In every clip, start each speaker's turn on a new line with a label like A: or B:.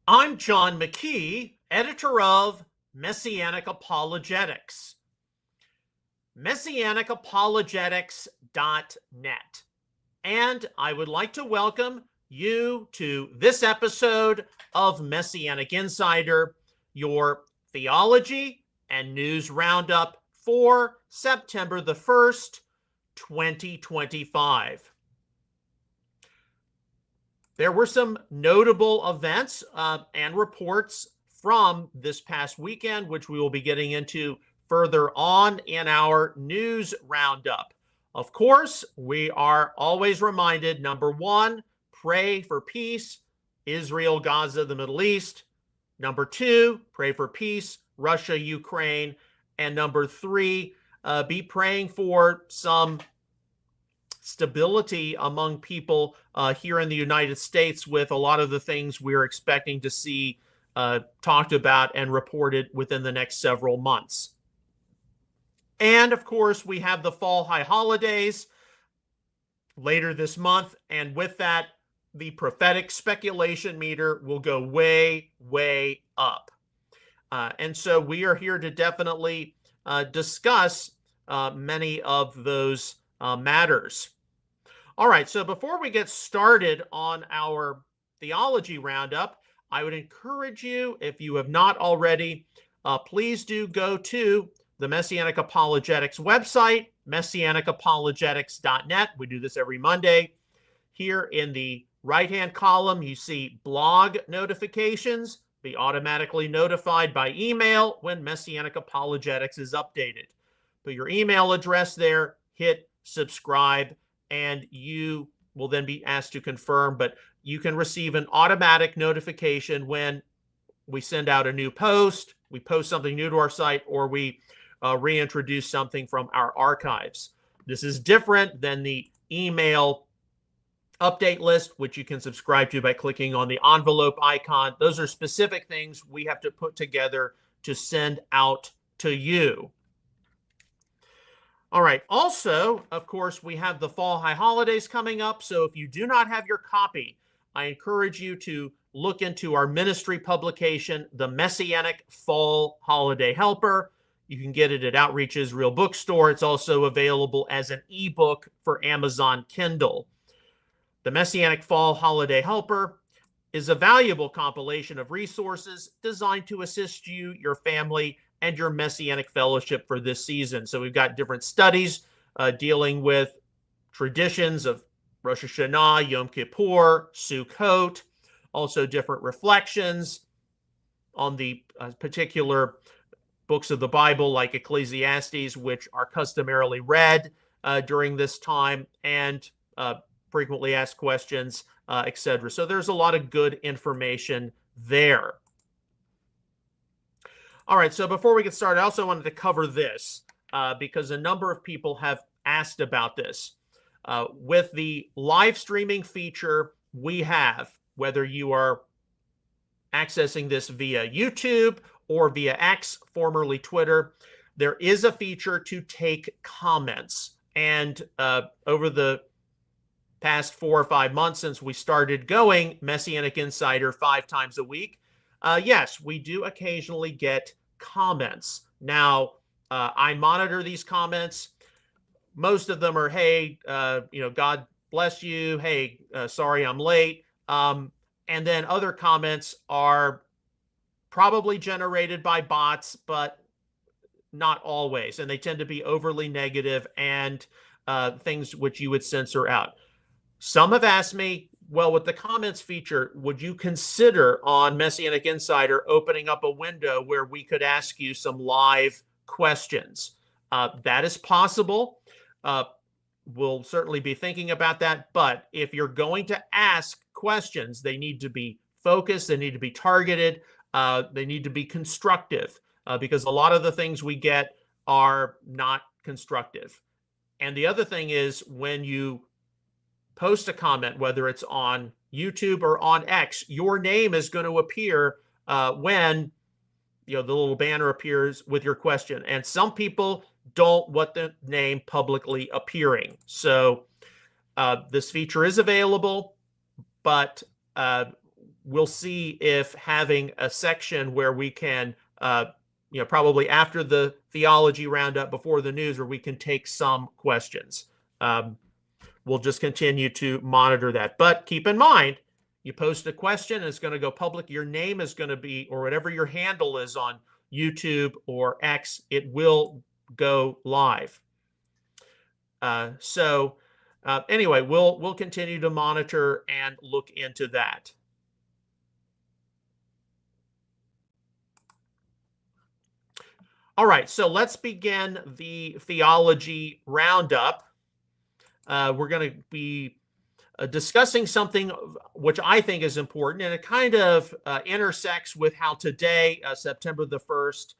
A: I'm John McKee, editor of Messianic Apologetics. Messianicapologetics.net. And I would like to welcome you to this episode of Messianic Insider, your theology and news roundup for September the 1st, 2025. There were some notable events and reports from this past weekend, which we will be getting into further on in our news roundup. Of course, we are always reminded, number one, pray for peace, Israel, Gaza, the Middle East. Number two, pray for peace, Russia, Ukraine. And number three, be praying for some stability among people here in the United States with a lot of the things we're expecting to see talked about and reported within the next several months. And of course, we have the fall high holidays later this month. And with that, the prophetic speculation meter will go way, way up. And so we are here to definitely discuss many of those matters. All right, so before we get started on our theology roundup, I would encourage you, if you have not already, please do go to the Messianic Apologetics website, messianicapologetics.net. We do this every Monday. Here in the right-hand column, you see blog notifications. Be automatically notified by email when Messianic Apologetics is updated. Put your email address there, hit subscribe, and you will then be asked to confirm, but you can receive an automatic notification when we send out a new post, we post something new to our site, or we reintroduce something from our archives. This is different than the email update list, which you can subscribe to by clicking on the envelope icon. Those are specific things we have to put together to send out to you. All right. Also, of course, we have the fall high holidays coming up. So if you do not have your copy, I encourage you to look into our ministry publication, The Messianic Fall Holiday Helper. You can get it at Outreach Israel Bookstore. It's also available as an ebook for Amazon Kindle. The Messianic Fall Holiday Helper is a valuable compilation of resources designed to assist you, your family, and your Messianic fellowship for this season. So we've got different studies dealing with traditions of Rosh Hashanah, Yom Kippur, Sukkot, also different reflections on the particular books of the Bible like Ecclesiastes, which are customarily read during this time, and frequently asked questions, etc. So there's a lot of good information there. All right, so before we get started, I also wanted to cover this because a number of people have asked about this. With the live streaming feature we have, whether you are accessing this via YouTube or via X, formerly Twitter, there is a feature to take comments. And over the past 4 or 5 months since we started going Messianic Insider 5 times a week, yes, we do occasionally get comments. Now, I monitor these comments. Most of them are, hey, God bless you. Hey, sorry I'm late. And then other comments are probably generated by bots, but not always. And they tend to be overly negative and things which you would censor out. Some have asked me, well, with the comments feature, would you consider on Messianic Insider opening up a window where we could ask you some live questions? That is possible. We'll certainly be thinking about that. But if you're going to ask questions, they need to be focused. They need to be targeted. They need to be constructive because a lot of the things we get are not constructive. And the other thing is when you post a comment, whether it's on YouTube or on X, your name is going to appear when the little banner appears with your question. And some people don't want the name publicly appearing. So this feature is available, but we'll see if having a section where we can, probably after the theology roundup, before the news, where we can take some questions. We'll just continue to monitor that. But keep in mind, you post a question, and it's going to go public. Your name is going to be, or whatever your handle is on YouTube or X, it will go live. Anyway, we'll continue to monitor and look into that. All right, so let's begin the theology roundup. We're going to be discussing something which I think is important, and it kind of intersects with how today, September the 1st,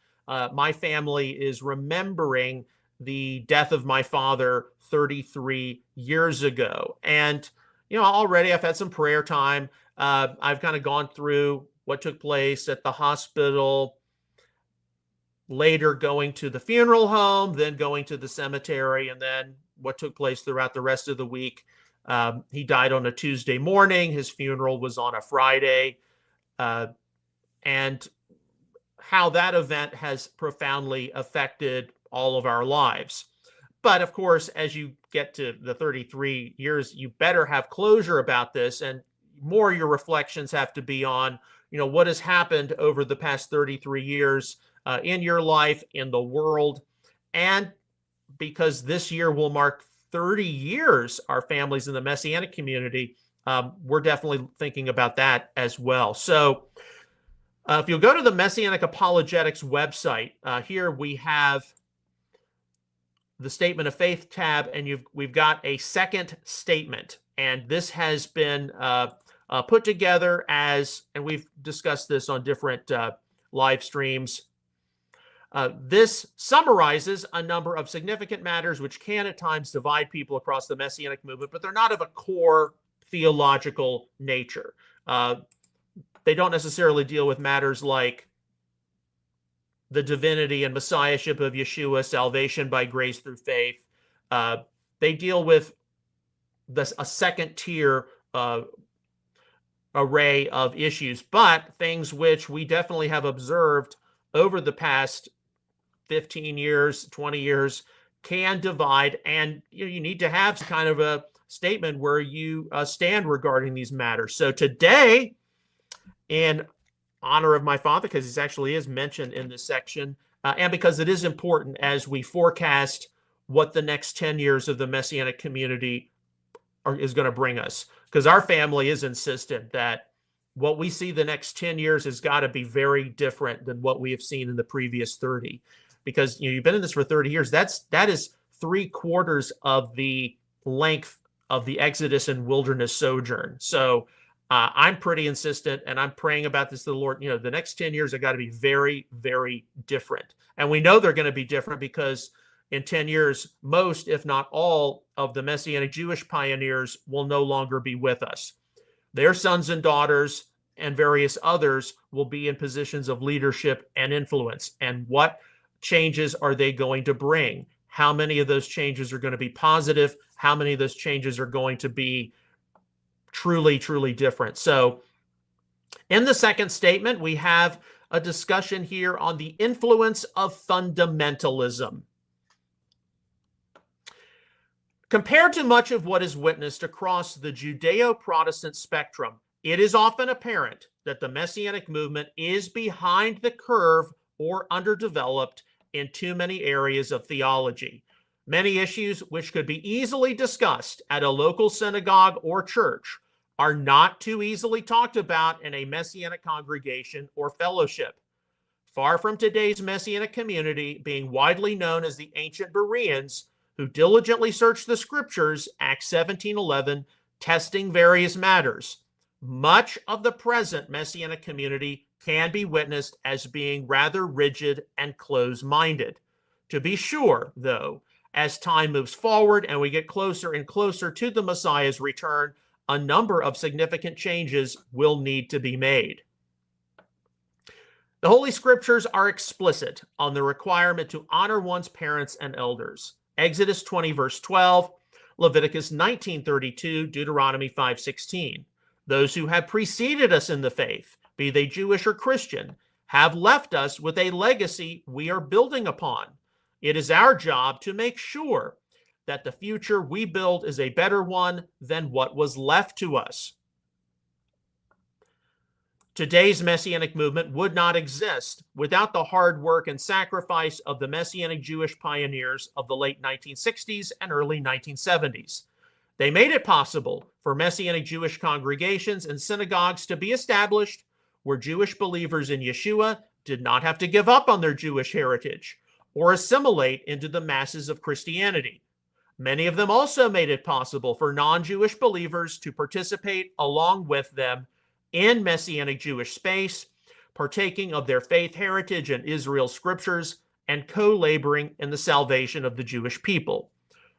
A: my family is remembering the death of my father 33 years ago. And, already I've had some prayer time. I've kind of gone through what took place at the hospital, later going to the funeral home, then going to the cemetery, and then what took place throughout the rest of the week. He died on a Tuesday morning. His funeral was on a Friday. And how that event has profoundly affected all of our lives. But of course, as you get to the 33 years, you better have closure about this, and more your reflections have to be on, what has happened over the past 33 years in your life, in the world. And because this year will mark 30 years, our families in the Messianic community, we're definitely thinking about that as well. So if you'll go to the Messianic Apologetics website, here we have the Statement of Faith tab, and we've got a second statement. And this has been put together as, and we've discussed this on different live streams. This summarizes a number of significant matters which can at times divide people across the Messianic movement, but they're not of a core theological nature. They don't necessarily deal with matters like the divinity and messiahship of Yeshua, salvation by grace through faith. They deal with a second tier array of issues, but things which we definitely have observed over the past 15 years, 20 years, can divide, and you need to have kind of a statement where you stand regarding these matters. So today, in honor of my father, because he actually is mentioned in this section, and because it is important as we forecast what the next 10 years of the Messianic community is going to bring us, because our family is insistent that what we see the next 10 years has got to be very different than what we have seen in the previous 30. Because you've been in this for 30 years. That is 3/4 of the length of the Exodus and wilderness sojourn. So I'm pretty insistent, and I'm praying about this to the Lord. The next 10 years have got to be very, very different. And we know they're going to be different because in 10 years, most, if not all, of the Messianic Jewish pioneers will no longer be with us. Their sons and daughters and various others will be in positions of leadership and influence. And what changes are they going to bring? How many of those changes are going to be positive? How many of those changes are going to be truly, truly different? So in the second statement, we have a discussion here on the influence of fundamentalism. Compared to much of what is witnessed across the Judeo-Protestant spectrum, it is often apparent that the Messianic movement is behind the curve or underdeveloped in too many areas of theology. Many issues which could be easily discussed at a local synagogue or church are not too easily talked about in a Messianic congregation or fellowship. Far from today's Messianic community being widely known as the ancient Bereans, who diligently searched the scriptures, Acts 17:11, testing various matters, much of the present Messianic community can be witnessed as being rather rigid and close-minded. To be sure, though, as time moves forward and we get closer and closer to the Messiah's return, a number of significant changes will need to be made. The Holy Scriptures are explicit on the requirement to honor one's parents and elders. Exodus 20, verse 12, Leviticus 19:32, Deuteronomy 5:16. Those who have preceded us in the faith, be they Jewish or Christian, have left us with a legacy we are building upon. It is our job to make sure that the future we build is a better one than what was left to us. Today's Messianic movement would not exist without the hard work and sacrifice of the Messianic Jewish pioneers of the late 1960s and early 1970s. They made it possible for Messianic Jewish congregations and synagogues to be established where Jewish believers in Yeshua did not have to give up on their Jewish heritage or assimilate into the masses of Christianity. Many of them also made it possible for non-Jewish believers to participate along with them in Messianic Jewish space, partaking of their faith heritage and Israel's scriptures, and co-laboring in the salvation of the Jewish people.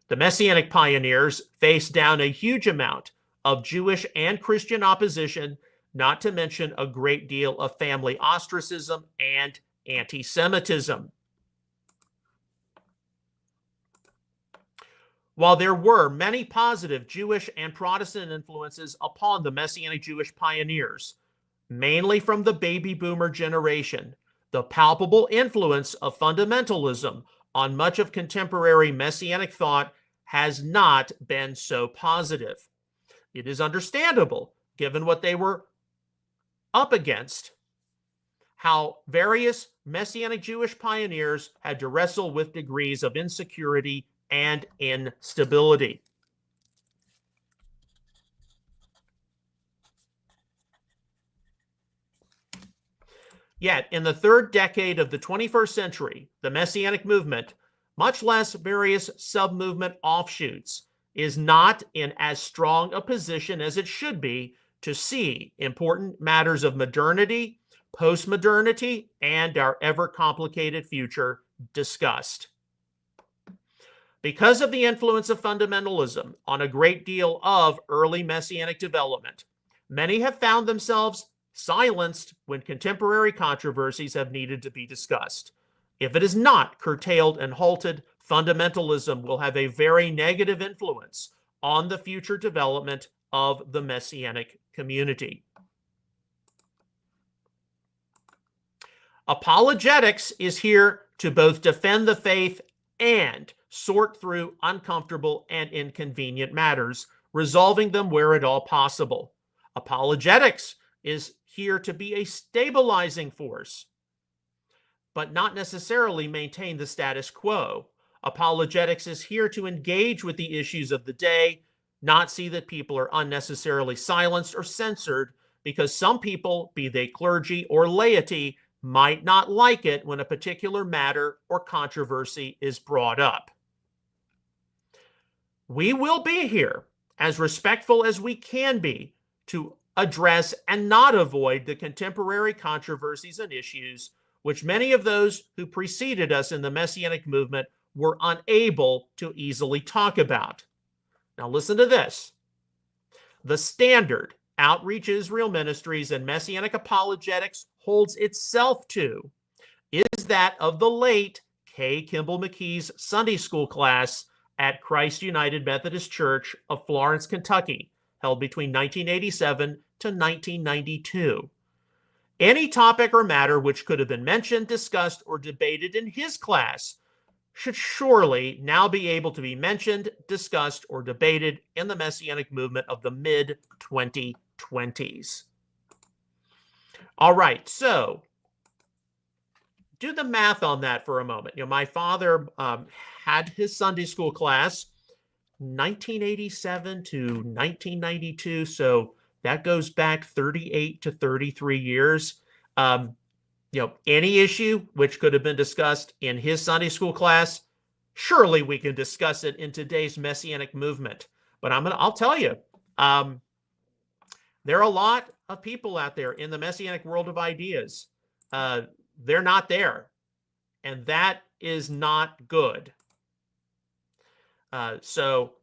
A: The Messianic pioneers faced down a huge amount of Jewish and Christian opposition, not to mention a great deal of family ostracism and anti-Semitism. While there were many positive Jewish and Protestant influences upon the Messianic Jewish pioneers, mainly from the baby boomer generation, the palpable influence of fundamentalism on much of contemporary Messianic thought has not been so positive. It is understandable, given what they were up against, how various Messianic Jewish pioneers had to wrestle with degrees of insecurity and instability. Yet, in the third decade of the 21st century, the Messianic movement, much less various sub-movement offshoots, is not in as strong a position as it should be to see important matters of modernity, post-modernity, and our ever-complicated future discussed. Because of the influence of fundamentalism on a great deal of early Messianic development, many have found themselves silenced when contemporary controversies have needed to be discussed. If it is not curtailed and halted, fundamentalism will have a very negative influence on the future development of the Messianic community. Apologetics is here to both defend the faith and sort through uncomfortable and inconvenient matters, resolving them where at all possible. Apologetics is here to be a stabilizing force, but not necessarily maintain the status quo. Apologetics is here to engage with the issues of the day, not see that people are unnecessarily silenced or censored because some people, be they clergy or laity, might not like it when a particular matter or controversy is brought up. We will be here, as respectful as we can be, to address and not avoid the contemporary controversies and issues which many of those who preceded us in the Messianic movement were unable to easily talk about. Now listen to this. The standard Outreach Israel Ministries and Messianic Apologetics holds itself to is that of the late K. Kimball McKee's Sunday school class at Christ United Methodist Church of Florence, Kentucky, held between 1987 to 1992. Any topic or matter which could have been mentioned, discussed, or debated in his class should surely now be able to be mentioned, discussed, or debated in the Messianic movement of the mid-2020s. All right, so do the math on that for a moment. You know, my father had his Sunday school class 1987 to 1992, so that goes back 38 to 33 years. You know, any issue which could have been discussed in his Sunday school class, surely we can discuss it in today's Messianic movement. But I'll tell you, there are a lot of people out there in the Messianic world of ideas. They're not there, and that is not good. So,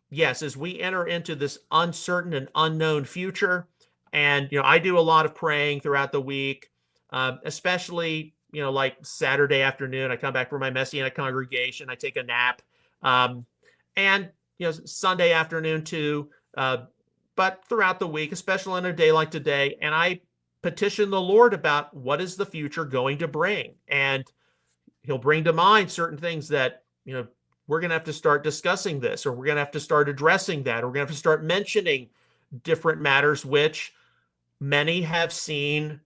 A: yes, as we enter into this uncertain and unknown future, and I do a lot of praying throughout the week, especially like Saturday afternoon. I come back from my Messianic congregation, I take a nap, and Sunday afternoon too. but throughout the week, especially on a day like today, and I petition the Lord about what is the future going to bring. And he'll bring to mind certain things that, we're going to have to start discussing this, or we're going to have to start addressing that, or we're going to have to start mentioning different matters which many have seen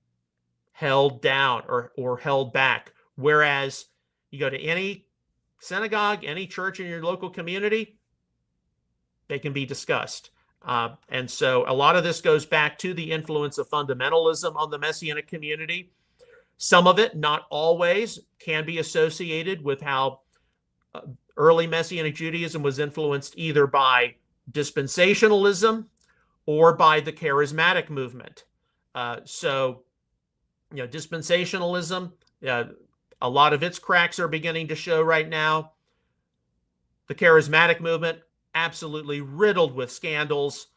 A: held down or held back. Whereas you go to any synagogue, any church in your local community, they can be discussed. And so a lot of this goes back to the influence of fundamentalism on the Messianic community. Some of it, not always, can be associated with how early Messianic Judaism was influenced either by dispensationalism or by the charismatic movement. Dispensationalism, a lot of its cracks are beginning to show right now. The charismatic movement, absolutely riddled with scandals.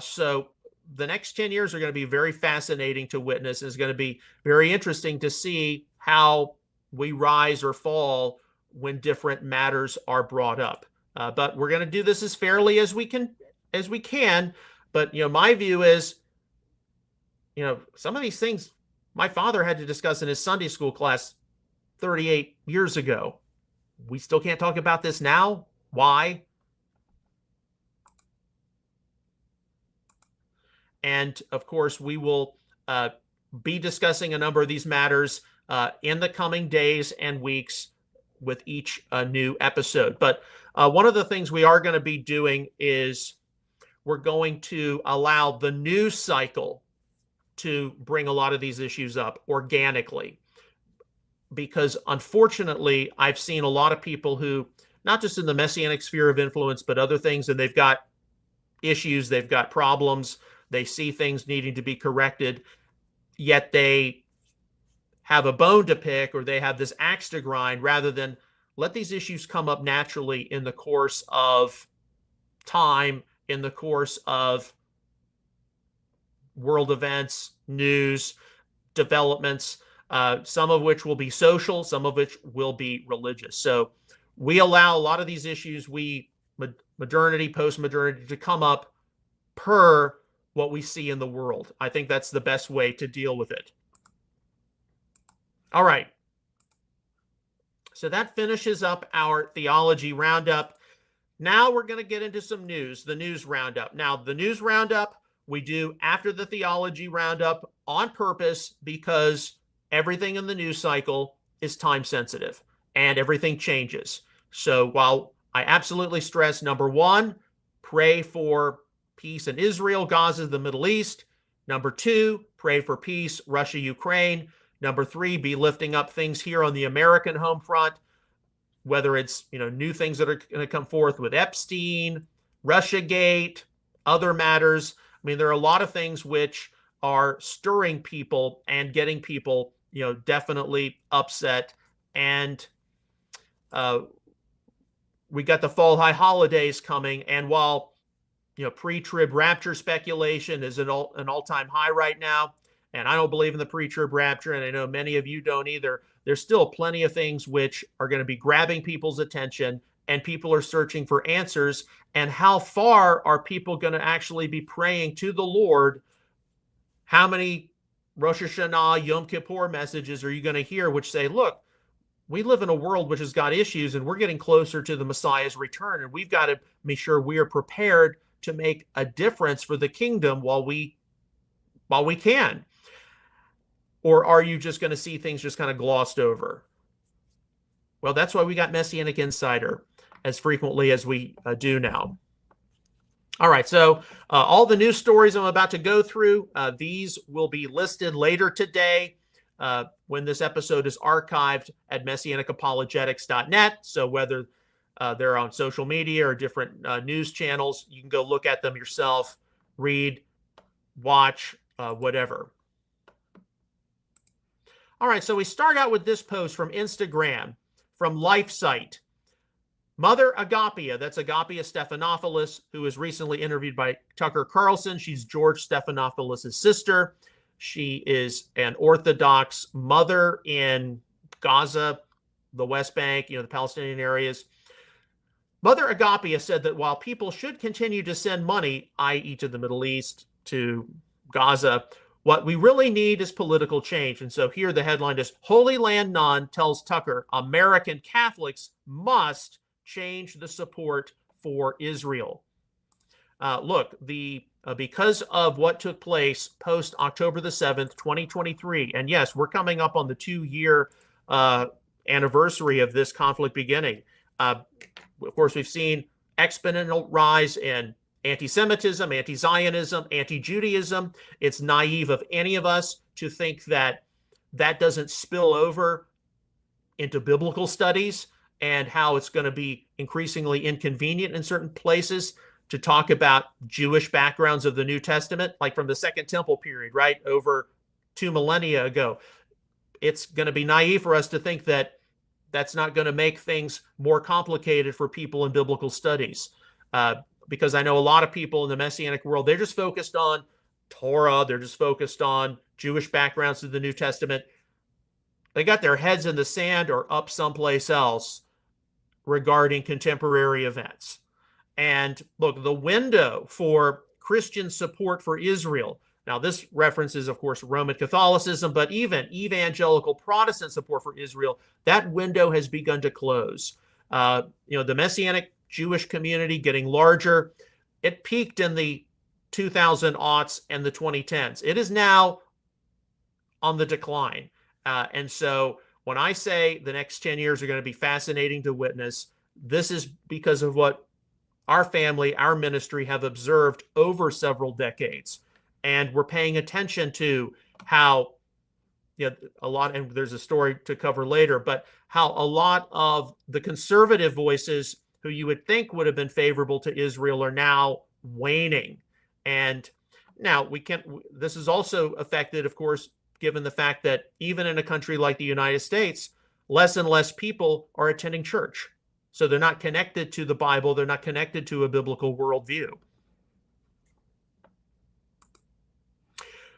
A: So the next 10 years are going to be very fascinating to witness. It's going to be very interesting to see how we rise or fall when different matters are brought up. But we're going to do this as fairly as we can. But, my view is, some of these things my father had to discuss in his Sunday school class 38 years ago. We still can't talk about this now. Why? And of course, we will be discussing a number of these matters in the coming days and weeks with each new episode. But one of the things we are going to be doing is we're going to allow the news cycle to bring a lot of these issues up organically. Because unfortunately, I've seen a lot of people who, not just in the Messianic sphere of influence, but other things, and they've got issues, they've got problems, they see things needing to be corrected, yet they have a bone to pick or they have this axe to grind rather than let these issues come up naturally in the course of time, in the course of world events, news, developments, some of which will be social, some of which will be religious. So we allow a lot of these issues, modernity, post-modernity, to come up per what we see in the world. I think that's the best way to deal with it. All right. So that finishes up our theology roundup. Now we're going to get into some news, the news roundup. Now, the news roundup we do after the theology roundup on purpose because everything in the news cycle is time sensitive and everything changes. So while I absolutely stress, number one, pray for peace in Israel, Gaza, the Middle East. Number two, pray for peace, Russia, Ukraine. Number three, be lifting up things here on the American home front, whether it's, new things that are going to come forth with Epstein, Russiagate, other matters. I mean, there are a lot of things which are stirring people and getting people, definitely upset. And we got the fall high holidays coming. And while, pre-trib rapture speculation is an all-time high right now, and I don't believe in the pre-trib rapture, and I know many of you don't either, there's still plenty of things which are going to be grabbing people's attention, and people are searching for answers. And how far are people going to actually be praying to the Lord? How many Rosh Hashanah, Yom Kippur messages are you going to hear which say, look, we live in a world which has got issues, and we're getting closer to the Messiah's return, and we've got to make sure we are prepared to make a difference for the kingdom while we can? Or are you just going to see things just kind of glossed over? Well, that's why we got Messianic Insider as frequently as we do now. All right, so all the news stories I'm about to go through, these will be listed later today when this episode is archived at messianicapologetics.net. So whether they're on social media or different news channels, you can go look at them yourself, read, watch, whatever. All right, so we start out with this post from Instagram, from LifeSite. Mother Agapia, that's Agapia Stephanopoulos, who was recently interviewed by Tucker Carlson. She's George Stephanopoulos' sister. She is an Orthodox mother in Gaza, the West Bank, the Palestinian areas. Mother Agapia said that while people should continue to send money, i.e. to the Middle East, to Gaza, what we really need is political change. And so here the headline is Holy Land Nun tells Tucker American Catholics must change the support for Israel. Look, because of what took place post October the 7th, 2023, and yes, we're coming up on the 2-year anniversary of this conflict beginning. Of course, we've seen exponential rise in anti-Semitism, anti-Zionism, anti-Judaism. It's naive of any of us to think that that doesn't spill over into biblical studies and how it's going to be increasingly inconvenient in certain places to talk about Jewish backgrounds of the New Testament, like from the Second Temple period, right, over 2 millennia ago. It's going to be naive for us to think that that's not going to make things more complicated for people in biblical studies. Because I know a lot of people in the Messianic world, they're just focused on Torah. They're just focused on Jewish backgrounds of the New Testament. They got their heads in the sand or up someplace else regarding contemporary events. And look, the window for Christian support for Israel. Now, this references, of course, Roman Catholicism, but even evangelical Protestant support for Israel, that window has begun to close. The Messianic Jewish community getting larger. It peaked in the 2000s and the 2010s. It is now on the decline. And so when I say the next 10 years are going to be fascinating to witness, this is because of what our family, our ministry have observed over several decades. And we're paying attention to how, a lot, and there's a story to cover later, but how a lot of the conservative voices who you would think would have been favorable to Israel are now waning. And now this is also affected, of course, given the fact that even in a country like the United States, less and less people are attending church. So they're not connected to the Bible. They're not connected to a biblical worldview.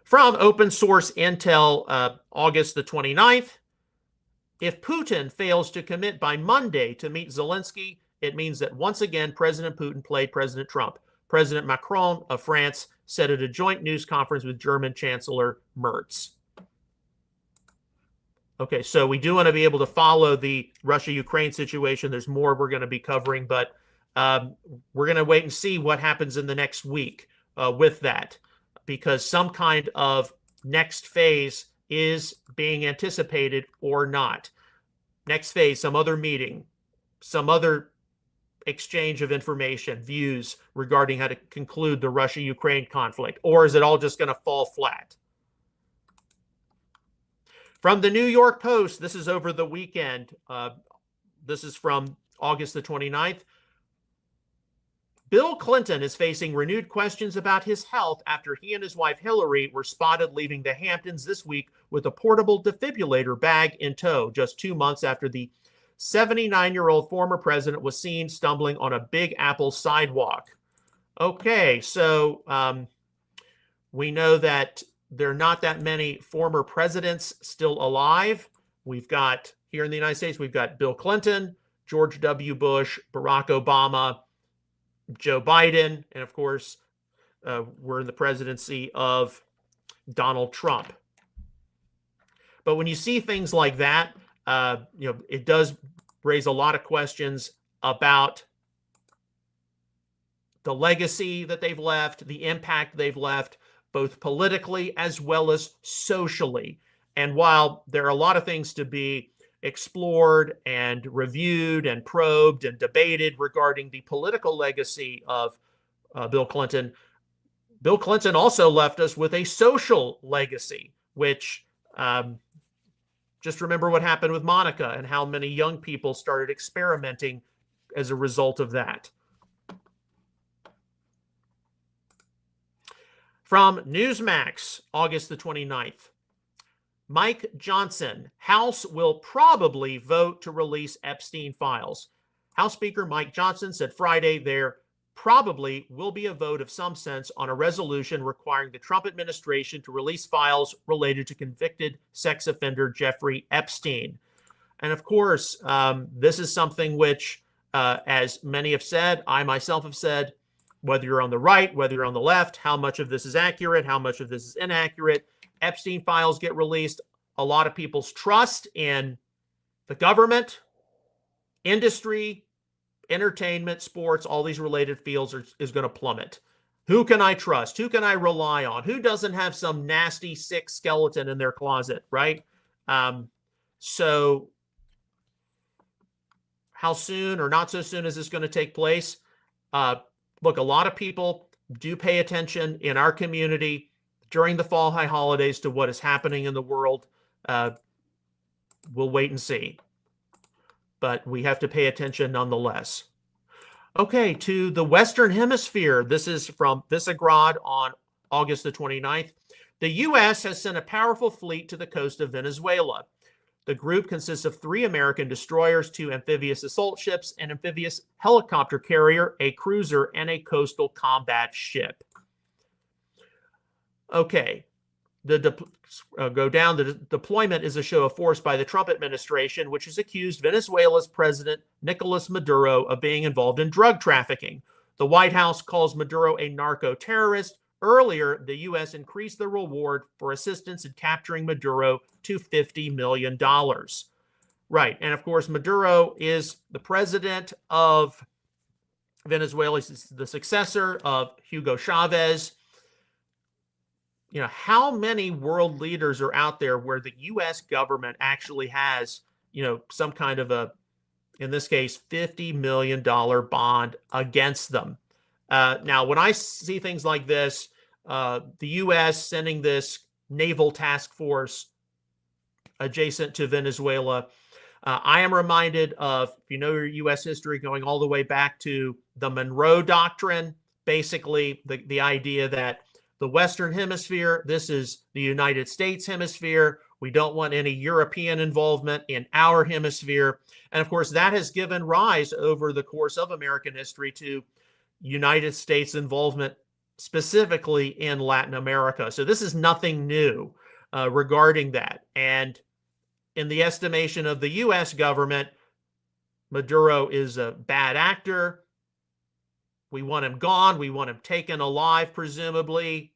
A: From Open Source Intel, August the 29th, if Putin fails to commit by Monday to meet Zelensky, it means that once again, President Putin played President Trump. President Macron of France said at a joint news conference with German Chancellor Merz. Okay, so we do want to be able to follow the Russia-Ukraine situation. There's more we're going to be covering, but we're going to wait and see what happens in the next week with that, because some kind of next phase is being anticipated or not. Next phase, some other meeting, some other exchange of information, views regarding how to conclude the Russia-Ukraine conflict, or is it all just going to fall flat? From the New York Post, this is over the weekend. This is from August the 29th. Bill Clinton is facing renewed questions about his health after he and his wife Hillary were spotted leaving the Hamptons this week with a portable defibrillator bag in tow, just 2 months after the 79-year-old former president was seen stumbling on a Big Apple sidewalk. Okay, so we know that there are not that many former presidents still alive. We've got, here in the United States, we've got Bill Clinton, George W. Bush, Barack Obama, Joe Biden, and of course, we're in the presidency of Donald Trump. But when you see things like that, it does raise a lot of questions about the legacy that they've left, the impact they've left, both politically as well as socially. And while there are a lot of things to be explored and reviewed and probed and debated regarding the political legacy of Bill Clinton also left us with a social legacy, which just remember what happened with Monica and how many young people started experimenting as a result of that. From Newsmax, August the 29th. Mike Johnson, House will probably vote to release Epstein files. House Speaker Mike Johnson said Friday there probably will be a vote of some sense on a resolution requiring the Trump administration to release files related to convicted sex offender Jeffrey Epstein. And of course, this is something which as many have said, I myself have said, whether you're on the right, whether you're on the left, how much of this is accurate, how much of this is inaccurate. Epstein files get released. A lot of people's trust in the government, industry, entertainment, sports, all these related fields is going to plummet. Who can I trust? Who can I rely on? Who doesn't have some nasty, sick skeleton in their closet, right? So how soon or not so soon is this going to take place? Look, a lot of people do pay attention in our community during the fall high holidays to what is happening in the world. We'll wait and see. But we have to pay attention nonetheless. Okay, to the Western Hemisphere. This is from Visegrad on August the 29th. The U.S. has sent a powerful fleet to the coast of Venezuela. The group consists of 3 American destroyers, 2 amphibious assault ships, an amphibious helicopter carrier, a cruiser, and a coastal combat ship. Okay, go down. The deployment is a show of force by the Trump administration, which has accused Venezuela's president, Nicolas Maduro, of being involved in drug trafficking. The White House calls Maduro a narco-terrorist. Earlier, the U.S. increased the reward for assistance in capturing Maduro to $50 million. Right, and of course, Maduro is the president of Venezuela. He's the successor of Hugo Chavez. You know, how many world leaders are out there where the U.S. government actually has, you know, some kind of a, in this case, $50 million bond against them? Now, when I see things like this, the U.S. sending this naval task force adjacent to Venezuela, I am reminded of, if you know your U.S. history, going all the way back to the Monroe Doctrine, basically the idea that the Western Hemisphere, this is the United States hemisphere. We don't want any European involvement in our hemisphere. And of course, that has given rise over the course of American history to United States involvement specifically in Latin America. So this is nothing new regarding that. And in the estimation of the U.S. government, Maduro is a bad actor. We want him gone. We want him taken alive, presumably,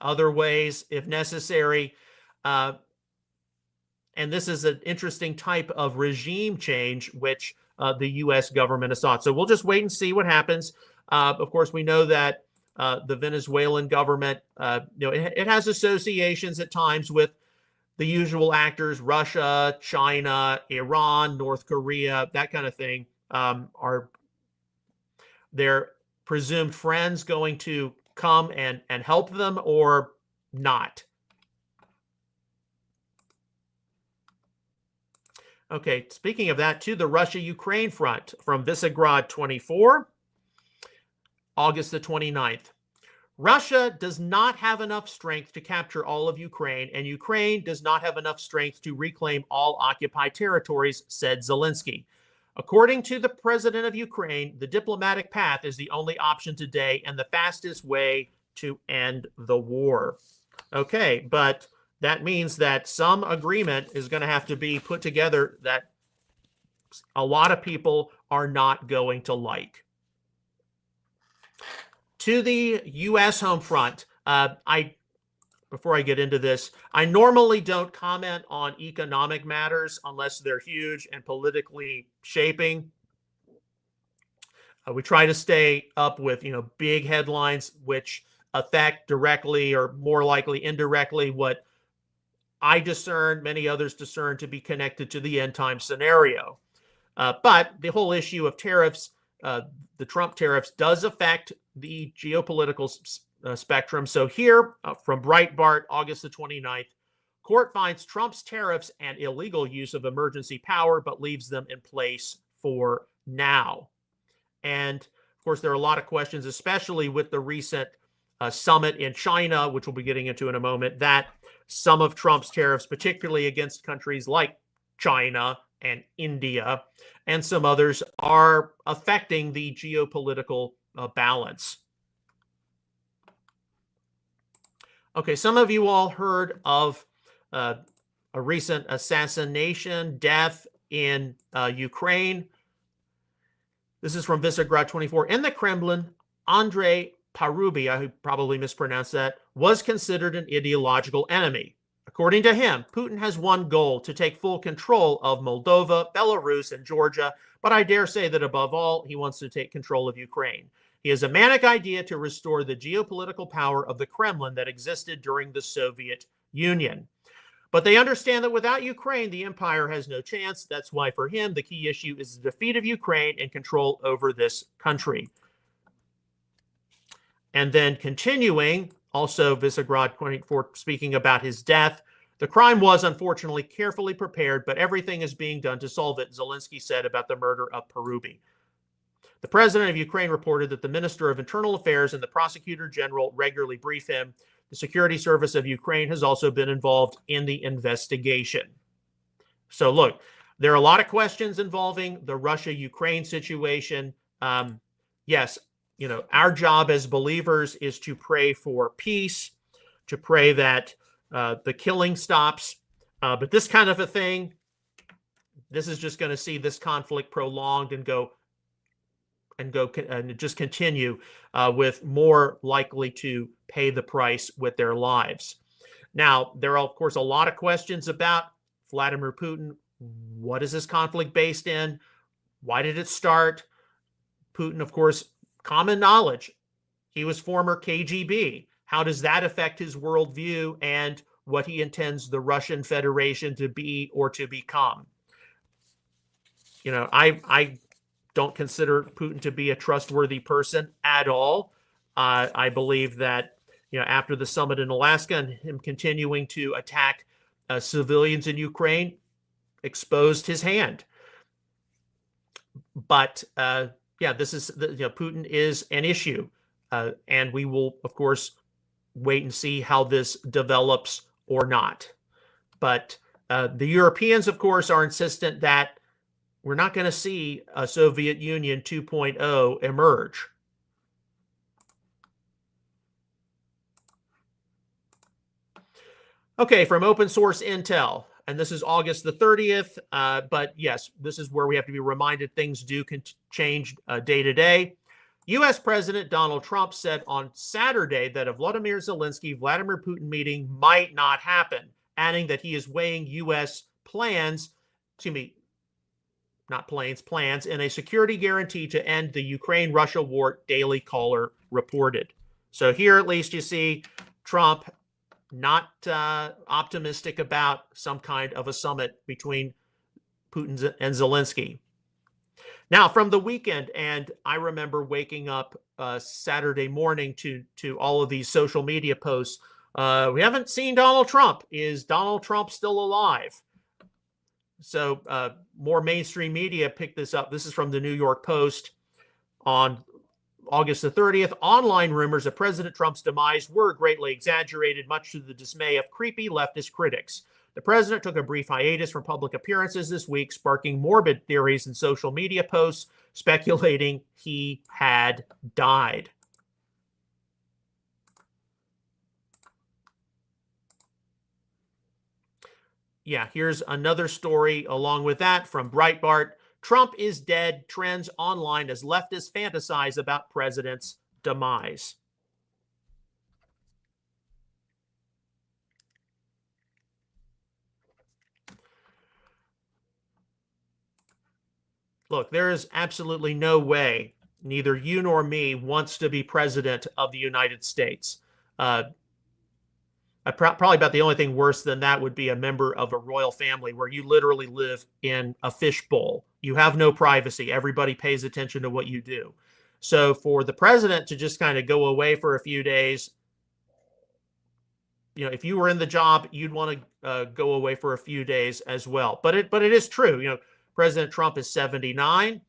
A: other ways if necessary. And this is an interesting type of regime change, which the U.S. government has sought. So we'll just wait and see what happens. Of course, we know that the Venezuelan government, it has associations at times with the usual actors: Russia, China, Iran, North Korea, that kind of thing. Are their presumed friends going to come and help them or not? Okay, speaking of that, to the Russia-Ukraine front from Visegrad 24, August the 29th. Russia does not have enough strength to capture all of Ukraine, and Ukraine does not have enough strength to reclaim all occupied territories, said Zelensky. According to the president of Ukraine, the diplomatic path is the only option today and the fastest way to end the war. Okay, but that means that some agreement is going to have to be put together that a lot of people are not going to like. To the U.S. home front, before I get into this, I normally don't comment on economic matters unless they're huge and politically shaping. We try to stay up with, big headlines which affect directly or more likely indirectly what I discern, many others discern to be connected to the end time scenario. But the whole issue of tariffs, the Trump tariffs, does affect the geopolitical spectrum. So here from Breitbart, August the 29th, court finds Trump's tariffs and illegal use of emergency power, but leaves them in place for now. And of course, there are a lot of questions, especially with the recent summit in China, which we'll be getting into in a moment, that some of Trump's tariffs, particularly against countries like China and India and some others, are affecting the geopolitical balance. Okay, some of you all heard of a recent assassination, death in Ukraine. This is from Visegrad 24. In the Kremlin, Andrei Parubi, I probably mispronounced that, was considered an ideological enemy. According to him, Putin has one goal: to take full control of Moldova, Belarus, and Georgia, but I dare say that above all, he wants to take control of Ukraine. He has a manic idea to restore the geopolitical power of the Kremlin that existed during the Soviet Union. But they understand that without Ukraine, the empire has no chance. That's why for him, the key issue is the defeat of Ukraine and control over this country. And then continuing, also Visegrad 24, speaking about his death. The crime was unfortunately carefully prepared, but everything is being done to solve it, Zelensky said about the murder of Parubi. The president of Ukraine reported that the Minister of Internal Affairs and the Prosecutor General regularly brief him. The Security Service of Ukraine has also been involved in the investigation. So look, there are a lot of questions involving the Russia-Ukraine situation. Yes, you know, our job as believers is to pray for peace, to pray that the killing stops. But this kind of a thing, this is just going to see this conflict prolonged and just continue with more likely to pay the price with their lives. Now, there are, of course, a lot of questions about Vladimir Putin. What is this conflict based in? Why did it start? Putin, of course, common knowledge. He was former KGB. How does that affect his worldview and what he intends the Russian Federation to be or to become? You know, I don't consider Putin to be a trustworthy person at all. I believe that, you know, after the summit in Alaska and him continuing to attack civilians in Ukraine, exposed his hand. But yeah, this is, you know, Putin is an issue, and we will, of course, wait and see how this develops or not. But the Europeans, of course, are insistent that we're not going to see a Soviet Union 2.0 emerge. Okay, from open source intel, and this is August the 30th, but yes, this is where we have to be reminded things do change day to day. U.S. President Donald Trump said on Saturday that a Vladimir Zelensky-Vladimir Putin meeting might not happen, adding that he is weighing U.S. plans, plans in a security guarantee to end the Ukraine-Russia war, Daily Caller reported. So here at least you see Trump not optimistic about some kind of a summit between Putin and Zelensky. Now, from the weekend, and I remember waking up Saturday morning to all of these social media posts. We haven't seen Donald Trump. Is Donald Trump still alive? So more mainstream media picked this up. This is from the New York Post on August the 30th. Online rumors of President Trump's demise were greatly exaggerated, much to the dismay of creepy leftist critics. The president took a brief hiatus from public appearances this week, sparking morbid theories in social media posts speculating he had died. Yeah, here's another story along with that from Breitbart. Trump is dead, trends online as leftists fantasize about president's demise. Look, there is absolutely no way neither you nor me wants to be president of the United States. Probably about the only thing worse than that would be a member of a royal family where you literally live in a fishbowl. You have no privacy. Everybody pays attention to what you do. So for the president to just kind of go away for a few days, you know, if you were in the job, you'd want to go away for a few days as well. But it is true. You know, President Trump is 79.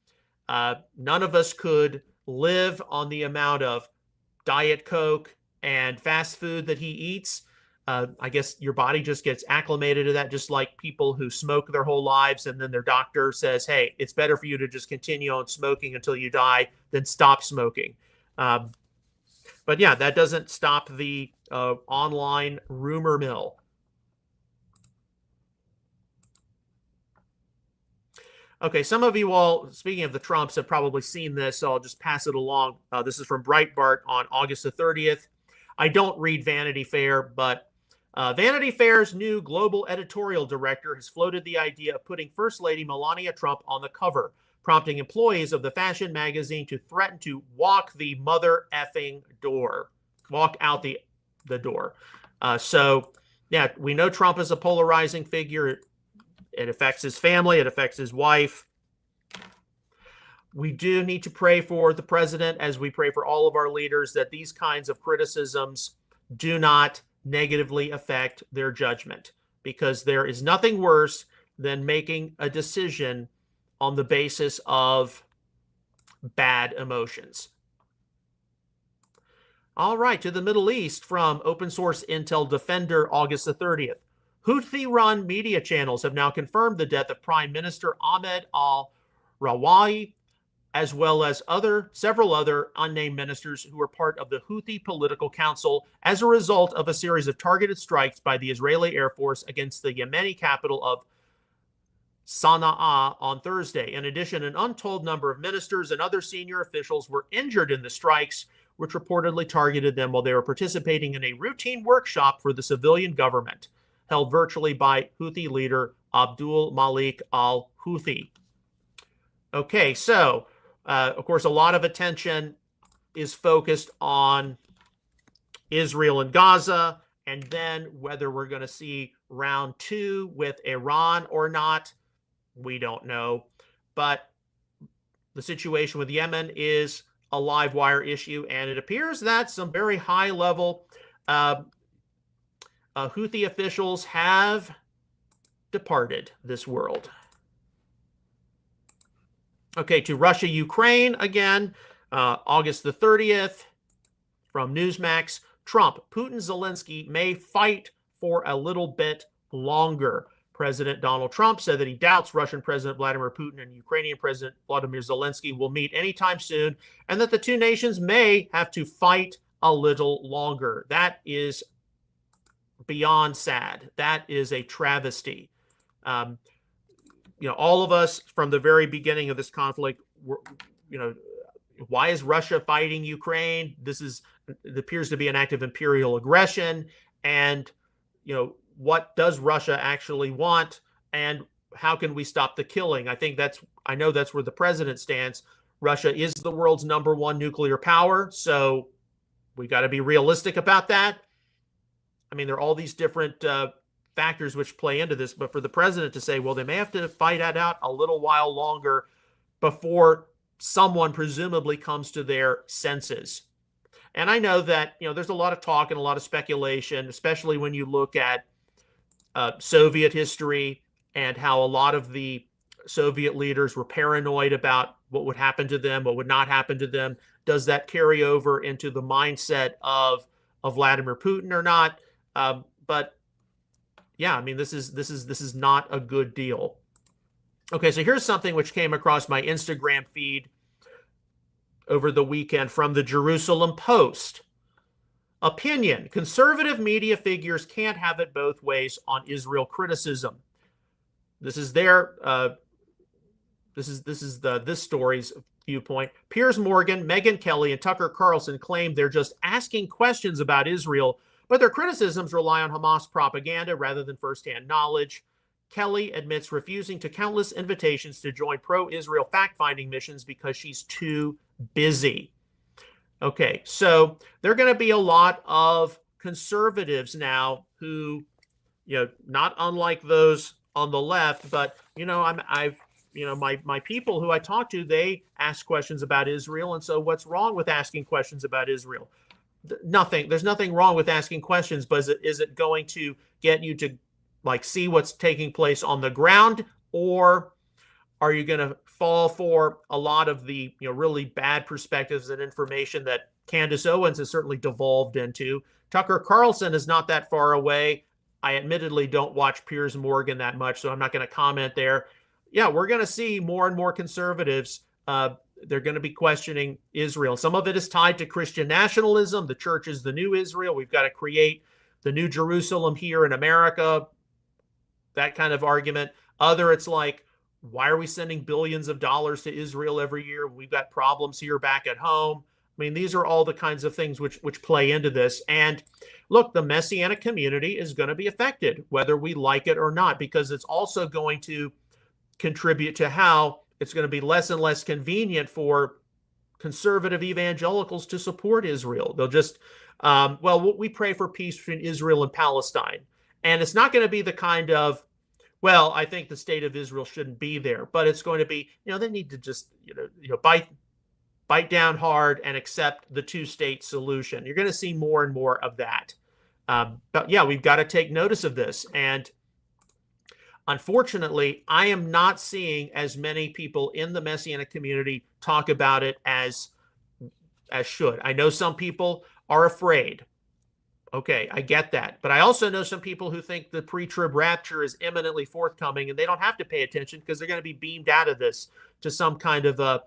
A: None of us could live on the amount of Diet Coke and fast food that he eats. I guess your body just gets acclimated to that, just like people who smoke their whole lives and then their doctor says, hey, it's better for you to just continue on smoking until you die than stop smoking. But yeah, that doesn't stop the online rumor mill. Okay, some of you all, speaking of the Trumps, have probably seen this, so I'll just pass it along. This is from Breitbart on August the 30th. I don't read Vanity Fair, but Vanity Fair's new global editorial director has floated the idea of putting First Lady Melania Trump on the cover, prompting employees of the fashion magazine to threaten to walk the mother effing door, walk out the door. So, yeah, we know Trump is a polarizing figure. It affects his family. It affects his wife. We do need to pray for the president, as we pray for all of our leaders, that these kinds of criticisms do not negatively affect their judgment, because there is nothing worse than making a decision on the basis of bad emotions. All right, to the Middle East from Open Source Intel Defender, August the 30th. Houthi-run media channels have now confirmed the death of Prime Minister Ahmed al-Rawai, as well as several other unnamed ministers who were part of the Houthi political council as a result of a series of targeted strikes by the Israeli Air Force against the Yemeni capital of Sana'a on Thursday. In addition, an untold number of ministers and other senior officials were injured in the strikes, which reportedly targeted them while they were participating in a routine workshop for the civilian government, held virtually by Houthi leader Abdul Malik al-Houthi. Okay, so, of course, a lot of attention is focused on Israel and Gaza, and then whether we're going to see round 2 with Iran or not, we don't know. But the situation with Yemen is a live wire issue, and it appears that some very high-level Houthi officials have departed this world. Okay, to Russia, Ukraine again, August the 30th, from Newsmax. Trump, Putin, Zelensky may fight for a little bit longer. President Donald Trump said that he doubts Russian President Vladimir Putin and Ukrainian President Vladimir Zelensky will meet anytime soon, and that the two nations may have to fight a little longer. That is beyond sad. That is a travesty. All of us from the very beginning of this conflict, why is Russia fighting Ukraine? It appears to be an act of imperial aggression. And, what does Russia actually want? And how can we stop the killing? I know that's where the president stands. Russia is the world's #1 nuclear power. So we got to be realistic about that. I mean, there are all these different factors which play into this, but for the president to say, well, they may have to fight that out a little while longer before someone presumably comes to their senses. And I know that, there's a lot of talk and a lot of speculation, especially when you look at Soviet history and how a lot of the Soviet leaders were paranoid about what would happen to them, what would not happen to them. Does that carry over into the mindset of Vladimir Putin or not? But yeah, I mean, this is not a good deal. Okay, so here's something which came across my Instagram feed over the weekend from the Jerusalem Post. Opinion: conservative media figures can't have it both ways on Israel criticism. This is their this story's viewpoint. Piers Morgan, Megyn Kelly, and Tucker Carlson claim they're just asking questions about Israel, but their criticisms rely on Hamas propaganda rather than firsthand knowledge. Kelly admits refusing to countless invitations to join pro-Israel fact-finding missions because she's too busy. Okay, so there are going to be a lot of conservatives now who, not unlike those on the left, but my people who I talk to, they ask questions about Israel, and so what's wrong with asking questions about Israel? Nothing. There's nothing wrong with asking questions, but is it going to get you to see what's taking place on the ground, or are you going to fall for a lot of the really bad perspectives and information that Candace Owens has certainly devolved into? Tucker Carlson is not that far away. I admittedly don't watch Piers Morgan that much, so I'm not going to comment there. Yeah, we're going to see more and more conservatives. They're going to be questioning Israel. Some of it is tied to Christian nationalism. The church is the new Israel. We've got to create the new Jerusalem here in America. That kind of argument. Other, it's like, Why are we sending billions of dollars to Israel every year? We've got problems here back at home. I mean, these are all the kinds of things which play into this. And look, the Messianic community is going to be affected, whether we like it or not, because it's also going to contribute to how it's going to be less and less convenient for conservative evangelicals to support Israel. They'll just, well, we pray for peace between Israel and Palestine. And it's not going to be the kind of, well, I think the state of Israel shouldn't be there, but it's going to be, they need to just, bite down hard and accept the two-state solution. You're going to see more and more of that. But yeah, we've got to take notice of this. And unfortunately, I am not seeing as many people in the Messianic community talk about it as should. I know some people are afraid. Okay, I get that. But I also know some people who think the pre-trib rapture is imminently forthcoming, and they don't have to pay attention because they're going to be beamed out of this to some kind of a,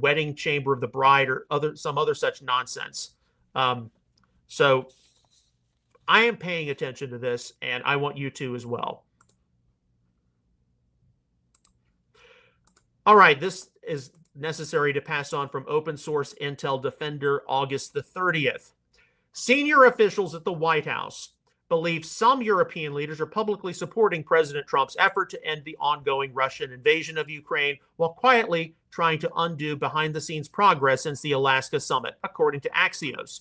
A: wedding chamber of the bride or some other such nonsense. So I am paying attention to this, and I want you to as well. All right, this is necessary to pass on from Open Source Intel Defender, August the 30th. Senior officials at the White House believe some European leaders are publicly supporting President Trump's effort to end the ongoing Russian invasion of Ukraine while quietly trying to undo behind-the-scenes progress since the Alaska summit, according to Axios.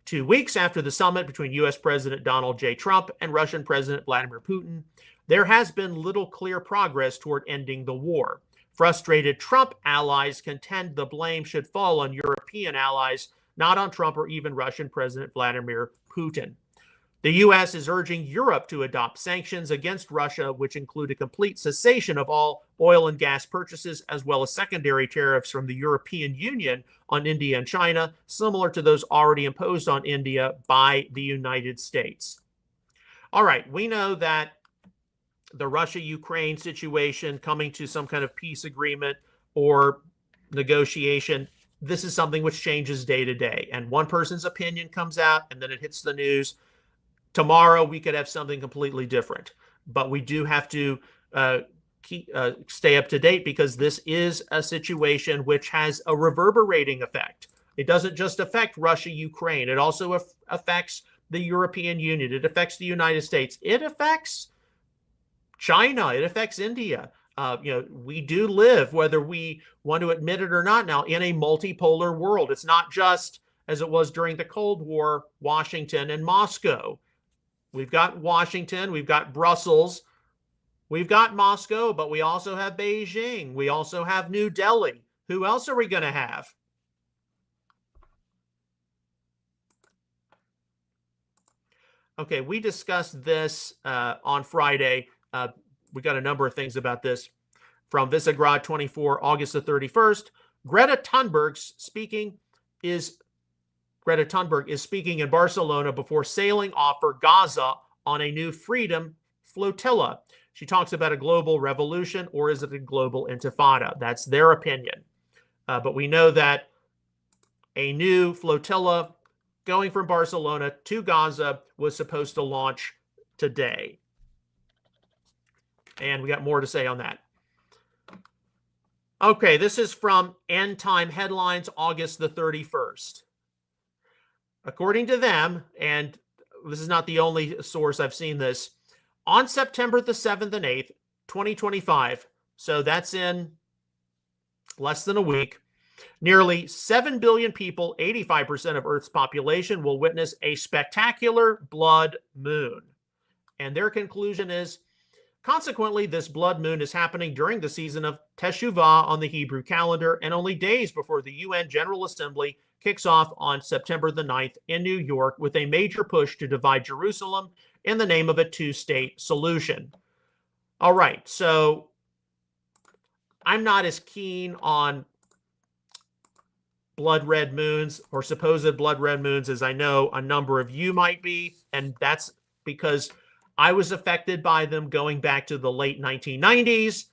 A: 2 weeks after the summit between U.S. President Donald J. Trump and Russian President Vladimir Putin, there has been little clear progress toward ending the war. Frustrated Trump allies contend the blame should fall on European allies, not on Trump or even Russian President Vladimir Putin. The U.S. is urging Europe to adopt sanctions against Russia, which include a complete cessation of all oil and gas purchases, as well as secondary tariffs from the European Union on India and China, similar to those already imposed on India by the United States. All right, we know that the Russia-Ukraine situation, coming to some kind of peace agreement or negotiation, this is something which changes day to day. And one person's opinion comes out and then it hits the news. Tomorrow we could have something completely different. But we do have to stay up to date because this is a situation which has a reverberating effect. It doesn't just affect Russia, Ukraine. It also affects the European Union. It affects the United States. It affects China. It affects India. We do live, whether we want to admit it or not now, in a multipolar world. It's not just, as it was during the Cold War, Washington and Moscow. We've got Washington, we've got Brussels, we've got Moscow, but we also have Beijing. We also have New Delhi. Who else are we going to have? Okay, we discussed this on Friday. We got a number of things about this from Visegrad 24, August the 31st. Greta Thunberg is speaking in Barcelona before sailing off for Gaza on a new freedom flotilla. She talks about a global revolution, or is it a global intifada? That's their opinion. But we know that a new flotilla going from Barcelona to Gaza was supposed to launch today. And we got more to say on that. Okay, this is from End Time Headlines, August the 31st. According to them, and this is not the only source I've seen this, on September the 7th and 8th, 2025, so that's in less than a week, nearly 7 billion people, 85% of Earth's population, will witness a spectacular blood moon. And their conclusion is, consequently, this blood moon is happening during the season of Teshuvah on the Hebrew calendar and only days before the UN General Assembly kicks off on September the 9th in New York with a major push to divide Jerusalem in the name of a two-state solution. All right, so I'm not as keen on blood red moons or supposed blood red moons as I know a number of you might be, and that's because I was affected by them going back to the late 1990s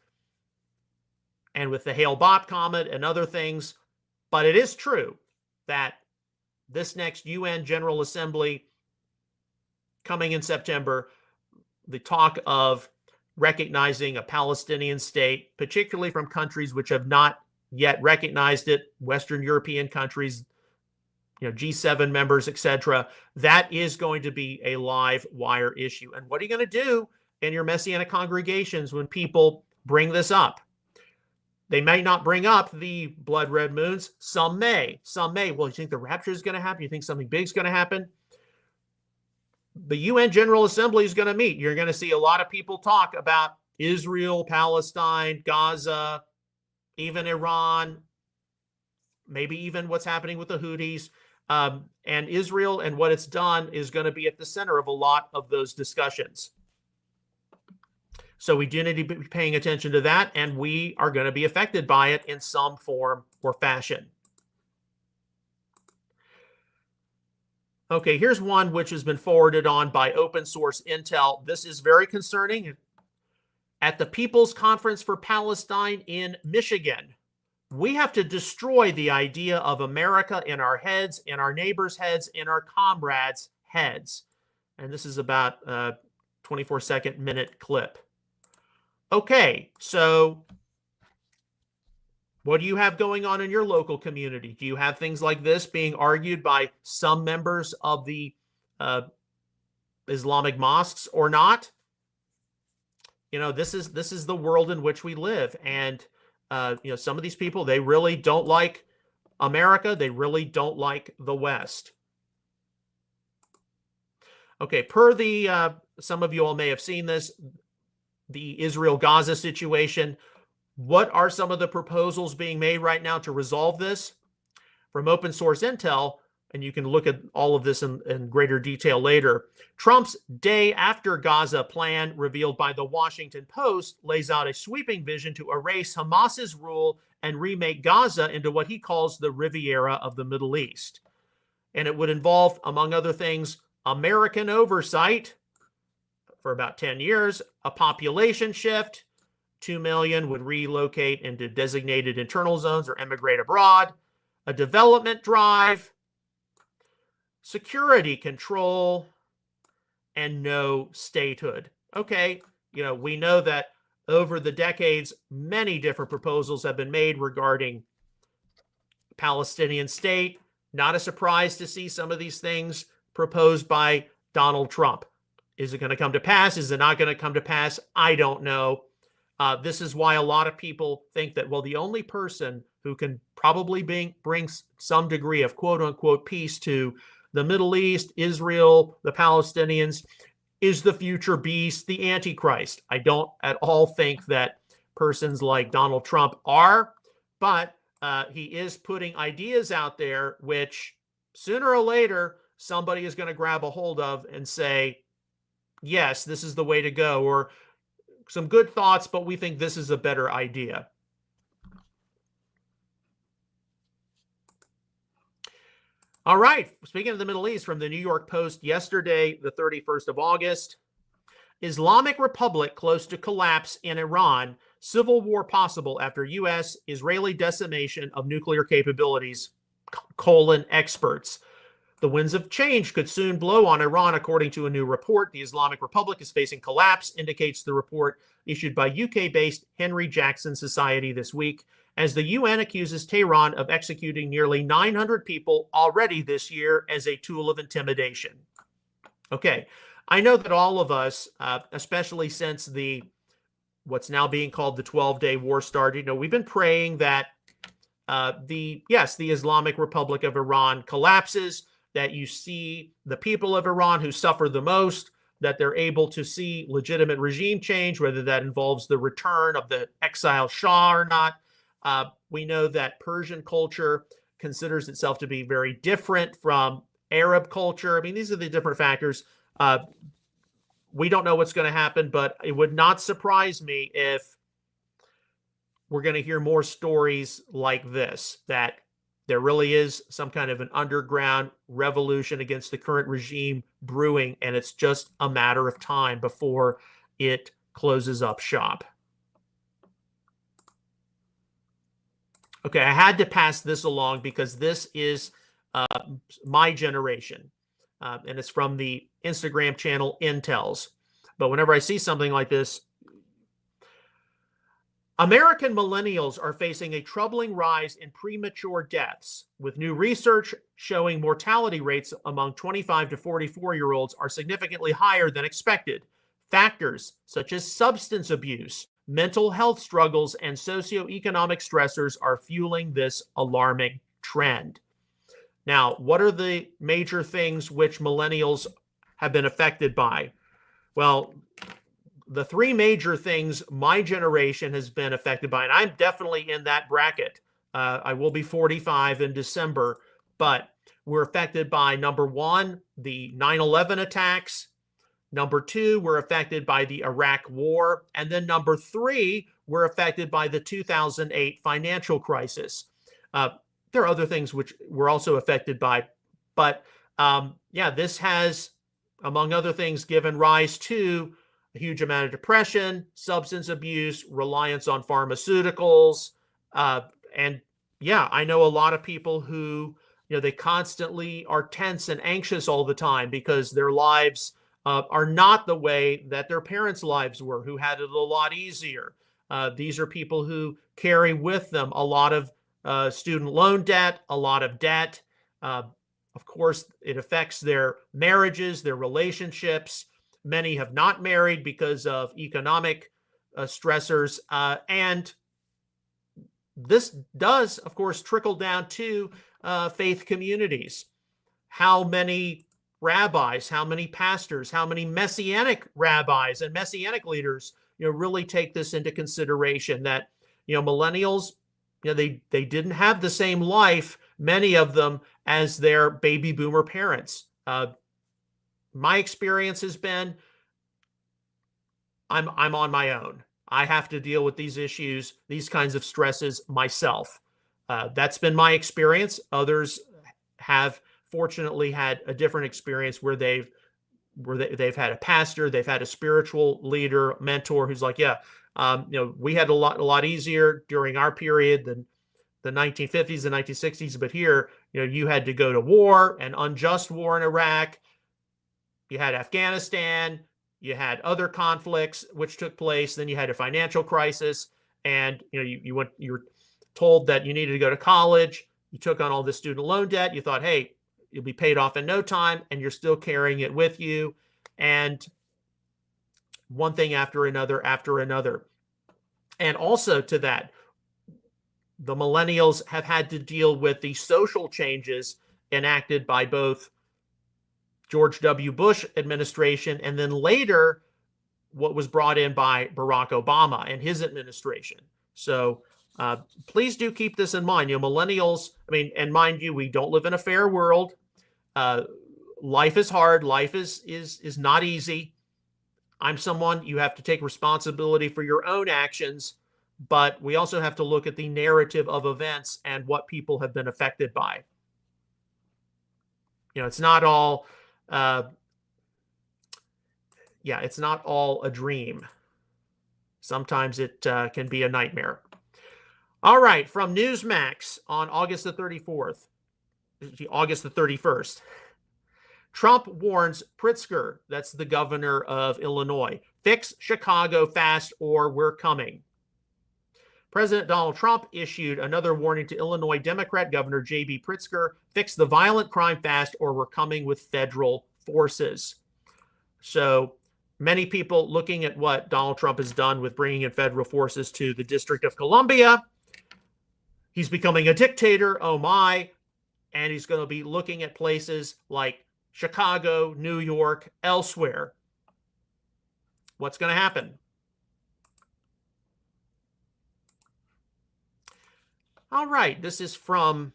A: and with the Hale-Bopp comet and other things. But it is true that this next UN General Assembly coming in September, the talk of recognizing a Palestinian state, particularly from countries which have not yet recognized it, Western European countries, G7 members, etc. That is going to be a live wire issue. And what are you going to do in your Messianic congregations when people bring this up? They may not bring up the blood red moons. Some may. Well, you think the rapture is going to happen? You think something big is going to happen? The UN General Assembly is going to meet. You're going to see a lot of people talk about Israel, Palestine, Gaza, even Iran, maybe even what's happening with the Houthis. And Israel and what it's done is going to be at the center of a lot of those discussions. So we do need to be paying attention to that, and we are going to be affected by it in some form or fashion. Okay, here's one which has been forwarded on by open source intel. This is very concerning. At the People's Conference for Palestine in Michigan, we have to destroy the idea of America in our heads, in our neighbors' heads, in our comrades' heads. And this is about a 24-minute clip. Okay, so what do you have going on in your local community? Do you have things like this being argued by some members of the Islamic mosques or not? This is the world in which we live, and some of these people, they really don't like America. They really don't like the West. Okay, per the some of you all may have seen this, the Israel-Gaza situation. What are some of the proposals being made right now to resolve this? From open source intel, and you can look at all of this in greater detail later, Trump's day after Gaza plan revealed by the Washington Post lays out a sweeping vision to erase Hamas's rule and remake Gaza into what he calls the Riviera of the Middle East. And it would involve, among other things, American oversight for about 10 years, a population shift, 2 million would relocate into designated internal zones or emigrate abroad, a development drive, security control, and no statehood. Okay, we know that over the decades, many different proposals have been made regarding Palestinian state. Not a surprise to see some of these things proposed by Donald Trump. Is it going to come to pass? Is it not going to come to pass? I don't know. This is why a lot of people think that, well, the only person who can probably bring some degree of quote-unquote peace to the Middle East, Israel, the Palestinians, is the future beast, the Antichrist. I don't at all think that persons like Donald Trump are, but he is putting ideas out there which sooner or later somebody is going to grab a hold of and say, yes, this is the way to go, or some good thoughts, but we think this is a better idea. All right, speaking of the Middle East, from the New York Post yesterday, the 31st of August, Islamic Republic close to collapse in Iran, civil war possible after U.S.-Israeli decimation of nuclear capabilities, experts. The winds of change could soon blow on Iran, according to a new report. The Islamic Republic is facing collapse, indicates the report issued by UK-based Henry Jackson Society this week, as the UN accuses Tehran of executing nearly 900 people already this year as a tool of intimidation. Okay, I know that all of us, especially since what's now being called the 12-day war started, we've been praying that the Islamic Republic of Iran collapses, that you see the people of Iran who suffer the most, that they're able to see legitimate regime change, whether that involves the return of the exiled Shah or not. We know that Persian culture considers itself to be very different from Arab culture. I mean, these are the different factors. We don't know what's going to happen, but it would not surprise me if we're going to hear more stories like this, that there really is some kind of an underground revolution against the current regime brewing, and it's just a matter of time before it closes up shop. Okay, I had to pass this along because this is my generation, and it's from the Instagram channel Intels. But whenever I see something like this, American millennials are facing a troubling rise in premature deaths, with new research showing mortality rates among 25 to 44-year-olds are significantly higher than expected. Factors such as substance abuse, mental health struggles, and socioeconomic stressors are fueling this alarming trend. Now, what are the major things which millennials have been affected by? Well, the three major things my generation has been affected by, and I'm definitely in that bracket. I will be 45 in December, but we're affected by, number one, the 9/11 attacks. Number two, we're affected by the Iraq War. And then number three, we're affected by the 2008 financial crisis. There are other things which we're also affected by, but yeah, this has, among other things, given rise to a huge amount of depression, substance abuse, reliance on pharmaceuticals. And yeah, I know a lot of people who, they constantly are tense and anxious all the time because their lives are not the way that their parents' lives were, who had it a lot easier. These are people who carry with them a lot of student loan debt, a lot of debt. Of course, it affects their marriages, their relationships. Many have not married because of economic stressors. And this does, of course, trickle down to faith communities. How many rabbis, how many pastors, how many Messianic rabbis and Messianic leaders, really take this into consideration that, millennials, they didn't have the same life, many of them, as their baby boomer parents. My experience has been, I'm on my own. I have to deal with these issues, these kinds of stresses myself. That's been my experience. Others have fortunately had a different experience where they've had a pastor, they've had a spiritual leader, mentor who's like, yeah, we had a lot easier during our period than the 1950s and 1960s, but here, you had to go to war, an unjust war in Iraq. You had Afghanistan, you had other conflicts which took place, then you had a financial crisis, and you were told that you needed to go to college. You took on all this student loan debt. You thought, hey, you'll be paid off in no time, and you're still carrying it with you. And one thing after another. And also to that, the millennials have had to deal with the social changes enacted by both George W. Bush administration and then later what was brought in by Barack Obama and his administration. So please do keep this in mind. Millennials, and mind you, we don't live in a fair world. Life is hard. Life is not easy. I'm someone, you have to take responsibility for your own actions, but we also have to look at the narrative of events and what people have been affected by. It's not all, it's not all a dream. Sometimes it can be a nightmare. All right, from Newsmax on August the 31st. Trump warns Pritzker, that's the governor of Illinois, fix Chicago fast or we're coming. President Donald Trump issued another warning to Illinois Democrat Governor J.B. Pritzker, fix the violent crime fast or we're coming with federal forces. So many people looking at what Donald Trump has done with bringing in federal forces to the District of Columbia. He's becoming a dictator, oh my, and he's going to be looking at places like Chicago, New York, elsewhere. What's going to happen? All right, this is from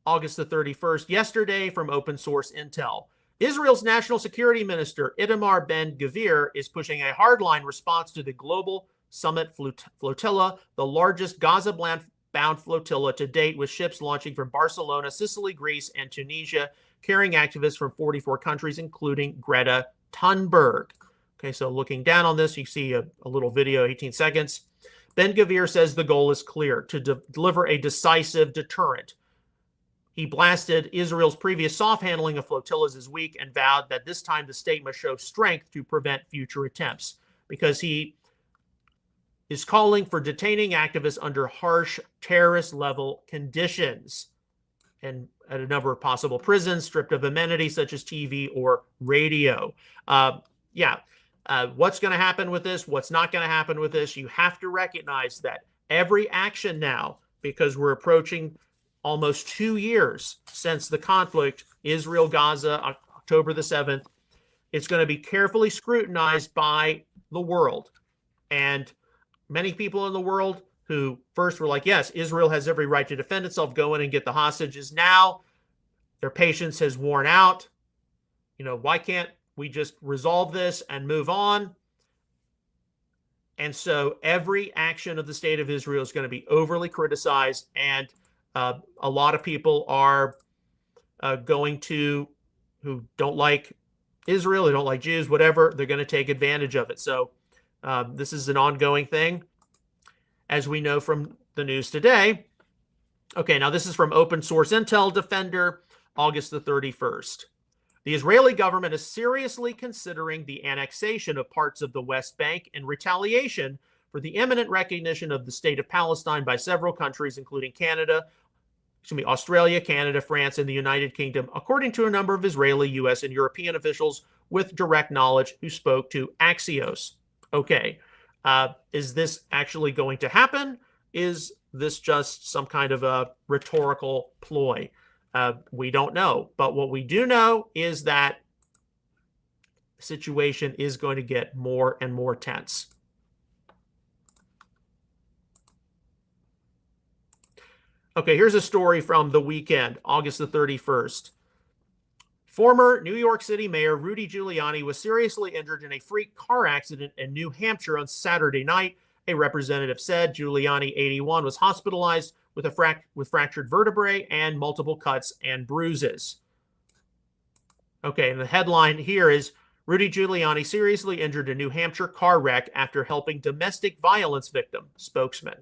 A: August the 31st, yesterday, from Open Source Intel. Israel's National Security Minister Itamar Ben-Gvir is pushing a hardline response to the Global Summit Flotilla, the largest Gaza-bound flotilla to date, with ships launching from Barcelona, Sicily, Greece, and Tunisia, carrying activists from 44 countries, including Greta Thunberg. Okay, so looking down on this, you see a little video, 18 seconds. Ben-Gvir says the goal is clear, to deliver a decisive deterrent. He blasted Israel's previous soft handling of flotillas this week and vowed that this time the state must show strength to prevent future attempts, because he is calling for detaining activists under harsh terrorist-level conditions and at a number of possible prisons, stripped of amenities such as TV or radio. What's going to happen with this? What's not going to happen with this? You have to recognize that every action now, because we're approaching almost 2 years since the conflict, Israel-Gaza, October the 7th, it's going to be carefully scrutinized by the world. And many people in the world who first were like, yes, Israel has every right to defend itself, go in and get the hostages. Now their patience has worn out. Why can't we just resolve this and move on? And so every action of the state of Israel is going to be overly criticized. And a lot of people are who don't like Israel, they don't like Jews, whatever, they're going to take advantage of it. So this is an ongoing thing, as we know from the news today. Okay, now this is from Open Source Intel Defender, August the 31st. The Israeli government is seriously considering the annexation of parts of the West Bank in retaliation for the imminent recognition of the state of Palestine by several countries, including Australia, Canada, France, and the United Kingdom, according to a number of Israeli, U.S., and European officials with direct knowledge who spoke to Axios. Okay, is this actually going to happen? Is this just some kind of a rhetorical ploy? We don't know. But what we do know is that the situation is going to get more and more tense. Okay, here's a story from the weekend, August the 31st. Former New York City Mayor Rudy Giuliani was seriously injured in a freak car accident in New Hampshire on Saturday night. A representative said Giuliani, 81, was hospitalized with fractured vertebrae and multiple cuts and bruises. Okay, and the headline here is Rudy Giuliani seriously injured in New Hampshire car wreck after helping domestic violence victim, spokesman.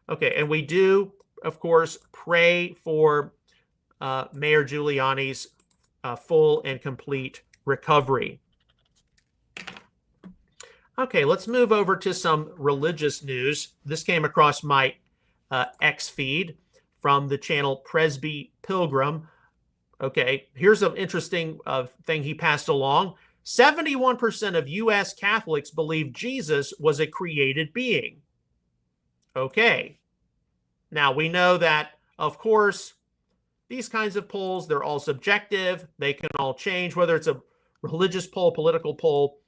A: Okay, and we do, of course, pray for Mayor Giuliani's full and complete recovery. Okay, let's move over to some religious news. This came across my X feed from the channel Presby Pilgrim. Okay, here's an interesting thing he passed along. 71% of U.S. Catholics believe Jesus was a created being. Okay. Now, we know that, of course, these kinds of polls, they're all subjective. They can all change, whether it's a religious poll, political poll.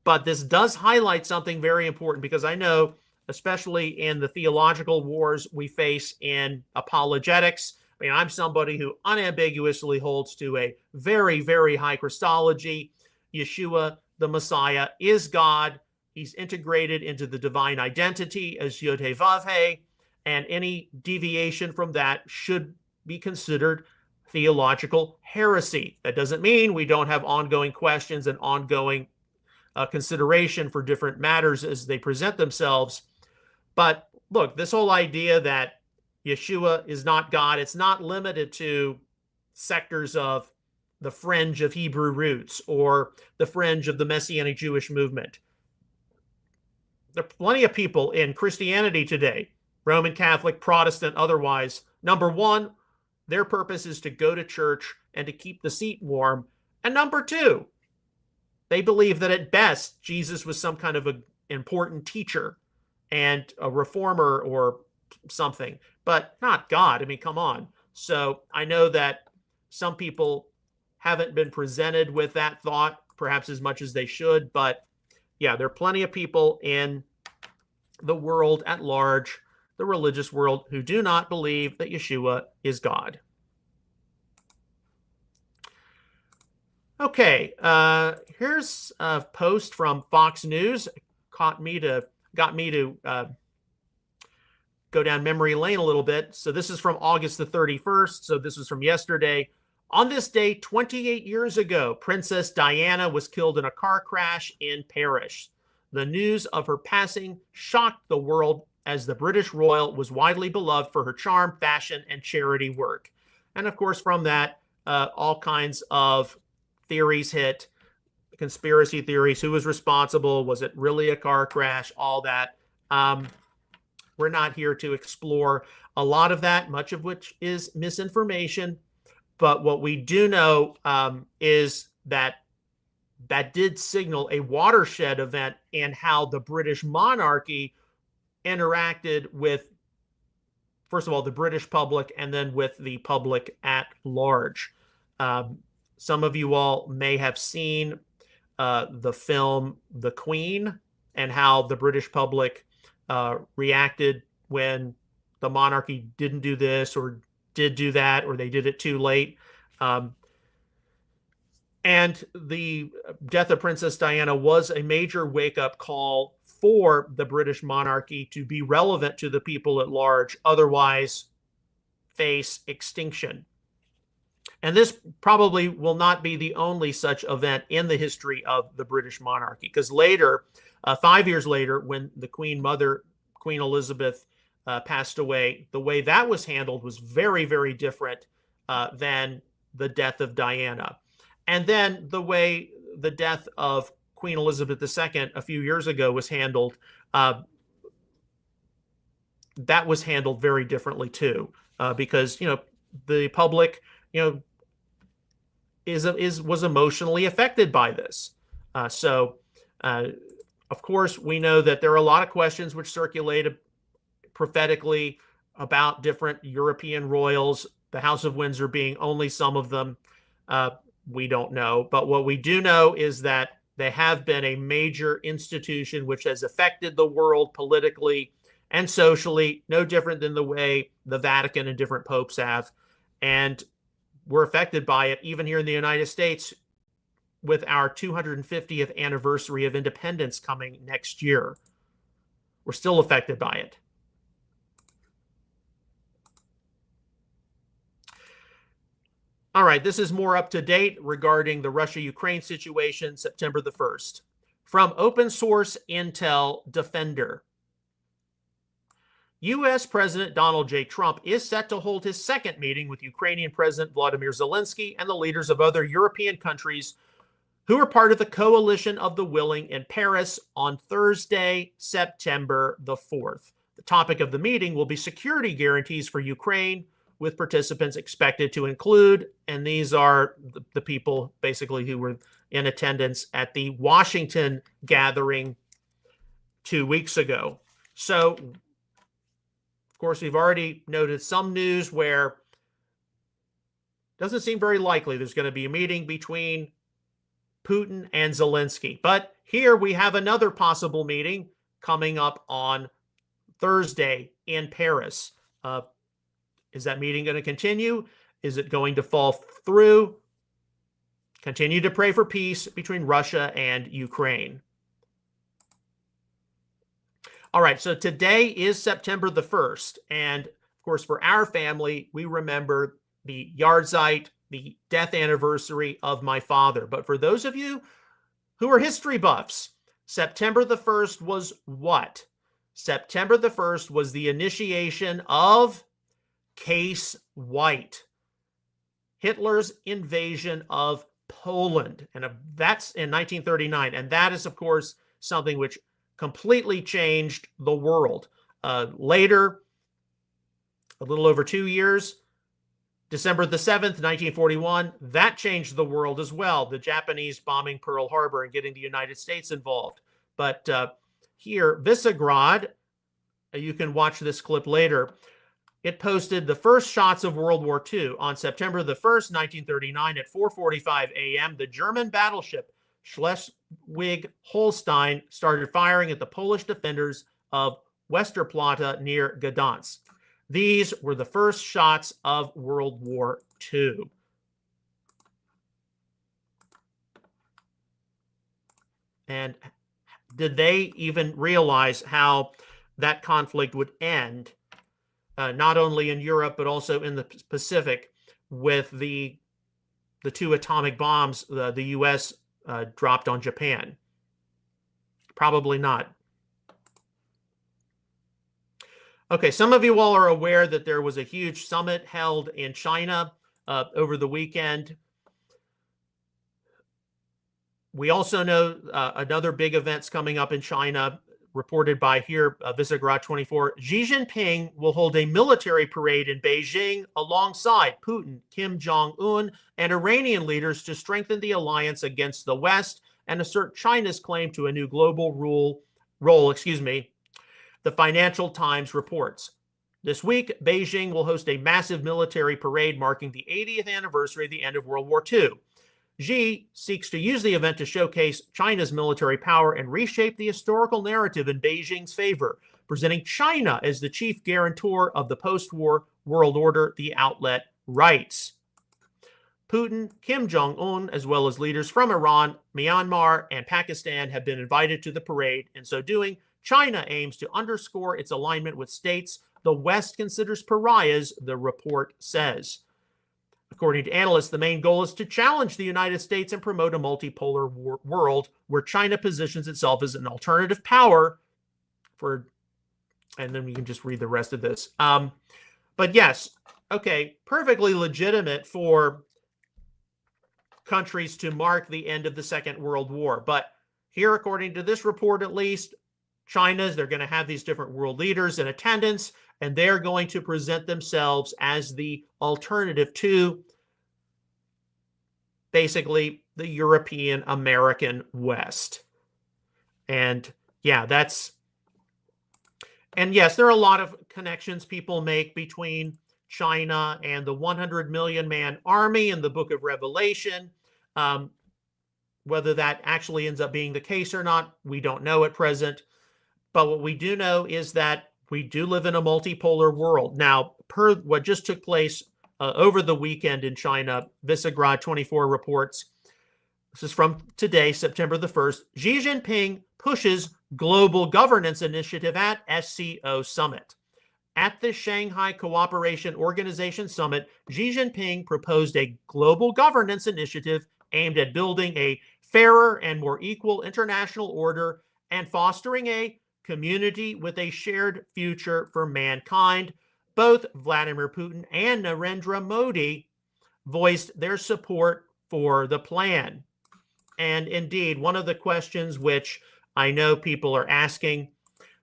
A: But this does highlight something very important, because I know, especially in the theological wars we face in apologetics, I mean, I'm somebody who unambiguously holds to a very, very high Christology. Yeshua, the Messiah, is God. He's integrated into the divine identity as Yod-Heh-Vav-Heh, and any deviation from that should be considered theological heresy. That doesn't mean we don't have ongoing questions and ongoing consideration for different matters as they present themselves. But look, this whole idea that Yeshua is not God, it's not limited to sectors of the fringe of Hebrew roots or the fringe of the Messianic Jewish movement. There are plenty of people in Christianity today, Roman Catholic, Protestant, otherwise. Number one, their purpose is to go to church and to keep the seat warm. And number two, they believe that at best, Jesus was some kind of an important teacher and a reformer or something, but not God. I mean, come on. So I know that some people haven't been presented with that thought, perhaps as much as they should, but yeah, there are plenty of people in the world at large, the religious world, who do not believe that Yeshua is God. Okay, here's a post from Fox News. Got me to go down memory lane a little bit. So this is from August the 31st. So this was from yesterday. On this day, 28 years ago, Princess Diana was killed in a car crash in Paris. The news of her passing shocked the world, as the British royal was widely beloved for her charm, fashion, and charity work. And of course, from that, all kinds of theories hit, conspiracy theories. Who was responsible? Was it really a car crash? All that We're not here to explore a lot of that, much of which is misinformation. But what we do know is that did signal a watershed event in how the British monarchy interacted with, first of all, the British public, and then with the public at large. Some of you all may have seen the film The Queen, and how the British public reacted when the monarchy didn't do this or did do that, or they did it too late. And the death of Princess Diana was a major wake-up call for the British monarchy to be relevant to the people at large, otherwise face extinction. And this probably will not be the only such event in the history of the British monarchy, because later, 5 years later, when the Queen Mother, Queen Elizabeth, passed away, the way that was handled was very, very different than the death of Diana. And then the way the death of Queen Elizabeth II a few years ago was handled, that was handled very differently too, because the public was emotionally affected by this. So of course, we know that there are a lot of questions which circulate prophetically about different European royals, the House of Windsor being only some of them. We don't know. But what we do know is that they have been a major institution which has affected the world politically and socially, no different than the way the Vatican and different popes have. And we're affected by it even here in the United States, with our 250th anniversary of independence coming next year. We're still affected by it. All right, this is more up to date regarding the Russia-Ukraine situation, September the 1st. From Open Source Intel Defender. U.S. President Donald J. Trump is set to hold his second meeting with Ukrainian President Vladimir Zelensky and the leaders of other European countries who are part of the Coalition of the Willing in Paris on Thursday, September the 4th. The topic of the meeting will be security guarantees for Ukraine, with participants expected to include, and these are the people basically who were in attendance at the Washington gathering 2 weeks ago. So, of course, we've already noted some news where it doesn't seem very likely there's going to be a meeting between Putin and Zelensky. But here we have another possible meeting coming up on Thursday in Paris. Is that meeting going to continue? Is it going to fall through? Continue to pray for peace between Russia and Ukraine. All right, so today is September the 1st. And of course, for our family, we remember the Yahrzeit, the death anniversary of my father. But for those of you who are history buffs, September the 1st was what? September the 1st was the initiation of Case White, Hitler's invasion of Poland. And that's in 1939. And that is, of course, something which completely changed the world. Later, a little over 2 years, December the 7th, 1941, that changed the world as well. The Japanese bombing Pearl Harbor and getting the United States involved. But here, Visegrad, you can watch this clip later. It posted the first shots of World War II. On September the 1st, 1939, at 4:45 a.m., the German battleship Schleswig-Holstein started firing at the Polish defenders of Westerplatte near Gdansk. These were the first shots of World War II. And did they even realize how that conflict would end, not only in Europe, but also in the Pacific, with the two atomic bombs the U.S. Dropped on Japan? Probably not. Okay, some of you all are aware that there was a huge summit held in China over the weekend. We also know another big event's coming up in China reported by here, Visegrad 24, Xi Jinping will hold a military parade in Beijing alongside Putin, Kim Jong-un, and Iranian leaders to strengthen the alliance against the West and assert China's claim to a new global role. The Financial Times reports. This week, Beijing will host a massive military parade marking the 80th anniversary of the end of World War II. Xi seeks to use the event to showcase China's military power and reshape the historical narrative in Beijing's favor, presenting China as the chief guarantor of the post-war world order, the outlet writes. Putin, Kim Jong-un, as well as leaders from Iran, Myanmar, and Pakistan have been invited to the parade. In so doing, China aims to underscore its alignment with states the West considers pariahs, the report says. According to analysts, the main goal is to challenge the United States and promote a multipolar world where China positions itself as an alternative power and then we can just read the rest of this. But yes, okay, perfectly legitimate for countries to mark the end of the Second World War. But here, according to this report at least, they're going to have these different world leaders in attendance, and they're going to present themselves as the alternative to basically the European American West. And yeah, and yes, there are a lot of connections people make between China and the 100 million man army in the book of Revelation. Whether that actually ends up being the case or not, we don't know at present. But what we do know is that we do live in a multipolar world. Now, per what just took place over the weekend in China, Visegrad 24 reports, this is from today, September the 1st, Xi Jinping pushes global governance initiative at SCO summit. At the Shanghai Cooperation Organization Summit, Xi Jinping proposed a global governance initiative aimed at building a fairer and more equal international order and fostering a community with a shared future for mankind. Both Vladimir Putin and Narendra Modi voiced their support for the plan. And indeed, one of the questions which I know people are asking,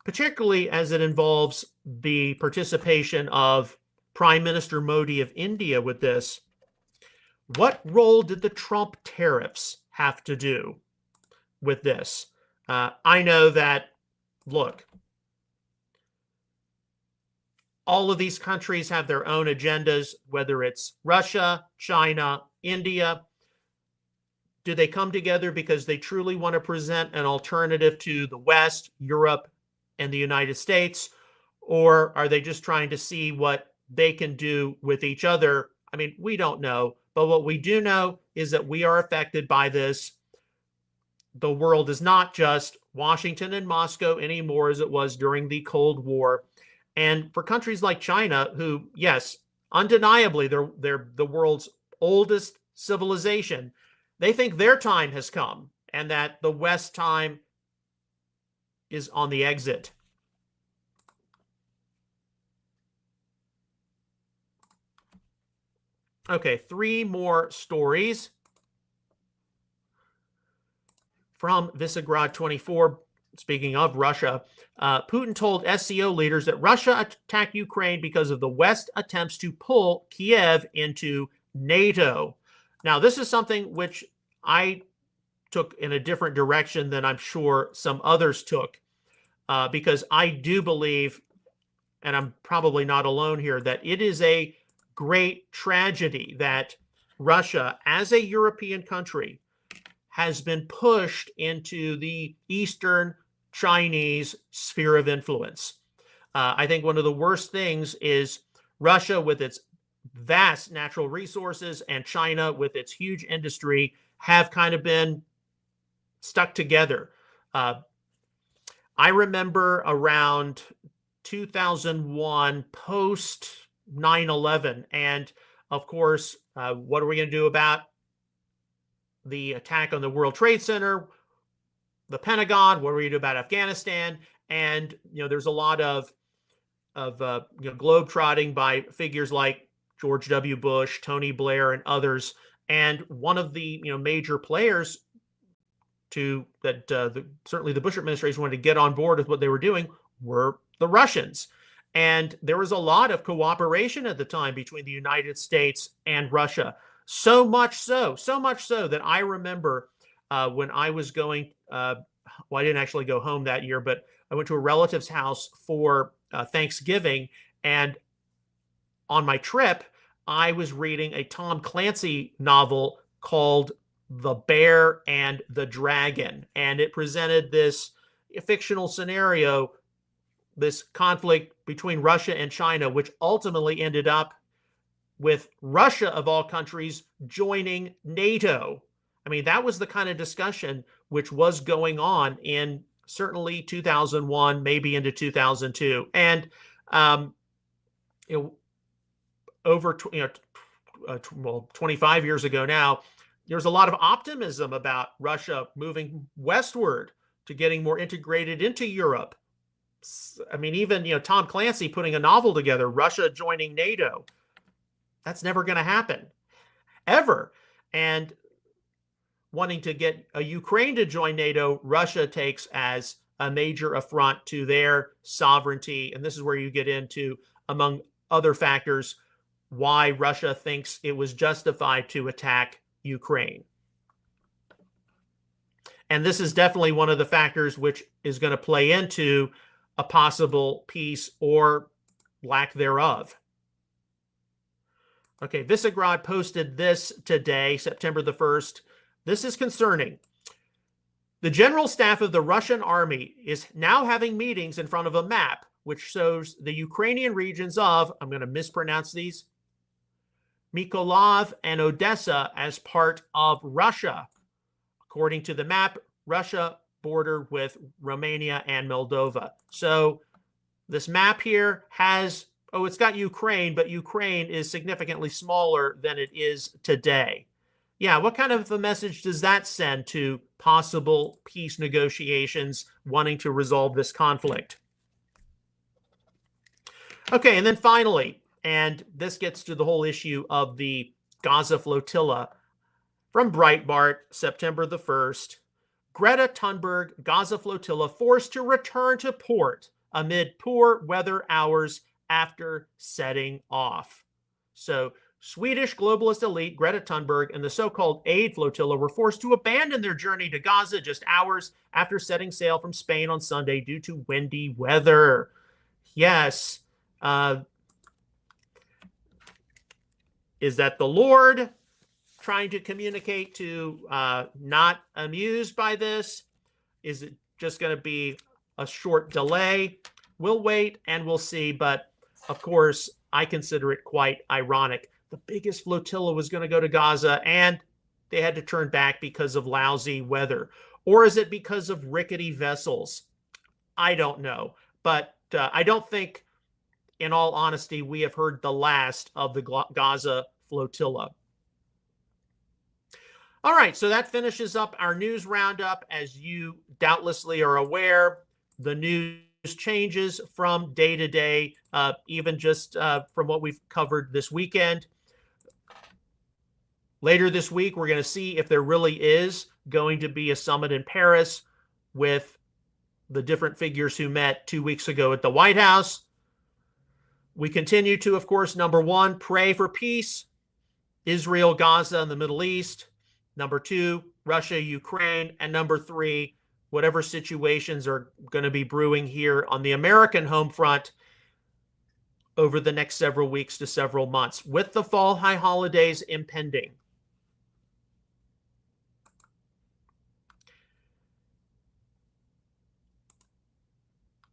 A: particularly as it involves the participation of Prime Minister Modi of India with this, what role did the Trump tariffs have to do with this? I know that, look, all of these countries have their own agendas, whether it's Russia, China, India. Do they come together because they truly want to present an alternative to the West, Europe, and the United States? Or are they just trying to see what they can do with each other? I mean, we don't know. But what we do know is that we are affected by this. The world is not just Washington and Moscow anymore as it was during the Cold War. And for countries like China, who, yes, undeniably, they're the world's oldest civilization, they think their time has come and that the West time is on the exit. Okay, 3 more stories from Visegrad 24. Speaking of Russia, Putin told SCO leaders that Russia attacked Ukraine because of the West attempts to pull Kiev into NATO. Now, this is something which I took in a different direction than I'm sure some others took, because I do believe, and I'm probably not alone here, that it is a great tragedy that Russia, as a European country, has been pushed into the Eastern Chinese sphere of influence. I think one of the worst things is Russia, with its vast natural resources, and China, with its huge industry, have kind of been stuck together. I remember around 2001, post 9/11, and of course, what are we going to do about the attack on the World Trade Center, the Pentagon? What are we going to do about Afghanistan? And there's a lot of globetrotting by figures like George W. Bush, Tony Blair, and others. And one of the major players certainly the Bush administration wanted to get on board with what they were doing were the Russians. And there was a lot of cooperation at the time between the United States and Russia. So much so that I remember when I was going, I didn't actually go home that year, but I went to a relative's house for Thanksgiving. And on my trip, I was reading a Tom Clancy novel called The Bear and the Dragon. And it presented this fictional scenario, this conflict between Russia and China, which ultimately ended up with Russia, of all countries, joining NATO. I mean, that was the kind of discussion which was going on in certainly 2001, maybe into 2002. And over 25 years ago now, there's a lot of optimism about Russia moving westward to getting more integrated into Europe. I mean, even Tom Clancy putting a novel together, Russia joining NATO. That's never going to happen, ever. And wanting to get Ukraine to join NATO, Russia takes as a major affront to their sovereignty. And this is where you get into, among other factors, why Russia thinks it was justified to attack Ukraine. And this is definitely one of the factors which is going to play into a possible peace or lack thereof. Okay, Visegrad posted this today, September the 1st. This is concerning. The general staff of the Russian army is now having meetings in front of a map which shows the Ukrainian regions of, I'm going to mispronounce these, Mykolaiv and Odessa as part of Russia. According to the map, Russia bordered with Romania and Moldova. So this map here has, it's got Ukraine, but Ukraine is significantly smaller than it is today. Yeah, what kind of a message does that send to possible peace negotiations wanting to resolve this conflict? Okay, and then finally, and this gets to the whole issue of the Gaza flotilla. From Breitbart, September the 1st, Greta Thunberg Gaza flotilla forced to return to port amid poor weather hours after setting off. So Swedish globalist elite Greta Thunberg and the so-called aid flotilla were forced to abandon their journey to Gaza just hours after setting sail from Spain on Sunday due to windy weather. Yes. Is that the Lord trying to communicate to not amused by this? Is it just going to be a short delay? We'll wait and we'll see. But of course, I consider it quite ironic. The biggest flotilla was going to go to Gaza and they had to turn back because of lousy weather. Or is it because of rickety vessels? I don't know. But I don't think, in all honesty, we have heard the last of the Gaza flotilla. All right, so that finishes up our news roundup. As you doubtlessly are aware, the news changes from day to day, even just from what we've covered this weekend. Later this week, we're going to see if there really is going to be a summit in Paris with the different figures who met 2 weeks ago at the White House. We continue to, of course, number one, pray for peace, Israel, Gaza, and the Middle East. Number two, Russia, Ukraine. And number three, whatever situations are going to be brewing here on the American home front over the next several weeks to several months, with the fall high holidays impending.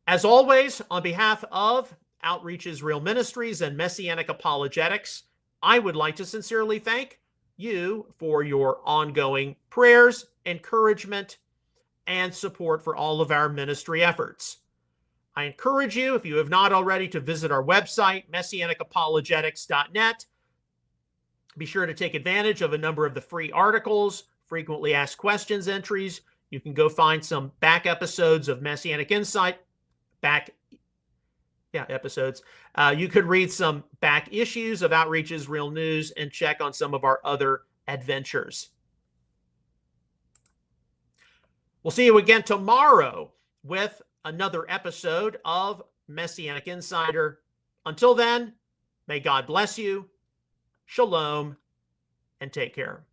A: As always, on behalf of Outreach Israel Ministries and Messianic Apologetics, I would like to sincerely thank you for your ongoing prayers, encouragement, and support for all of our ministry efforts. I encourage you, if you have not already, to visit our website, messianicapologetics.net. Be sure to take advantage of a number of the free articles, frequently asked questions entries. You can go find some back episodes of Messianic Insight, episodes. You could read some back issues of Outreach Israel News and check on some of our other adventures. We'll see you again tomorrow with another episode of Messianic Insider. Until then, may God bless you, shalom, and take care.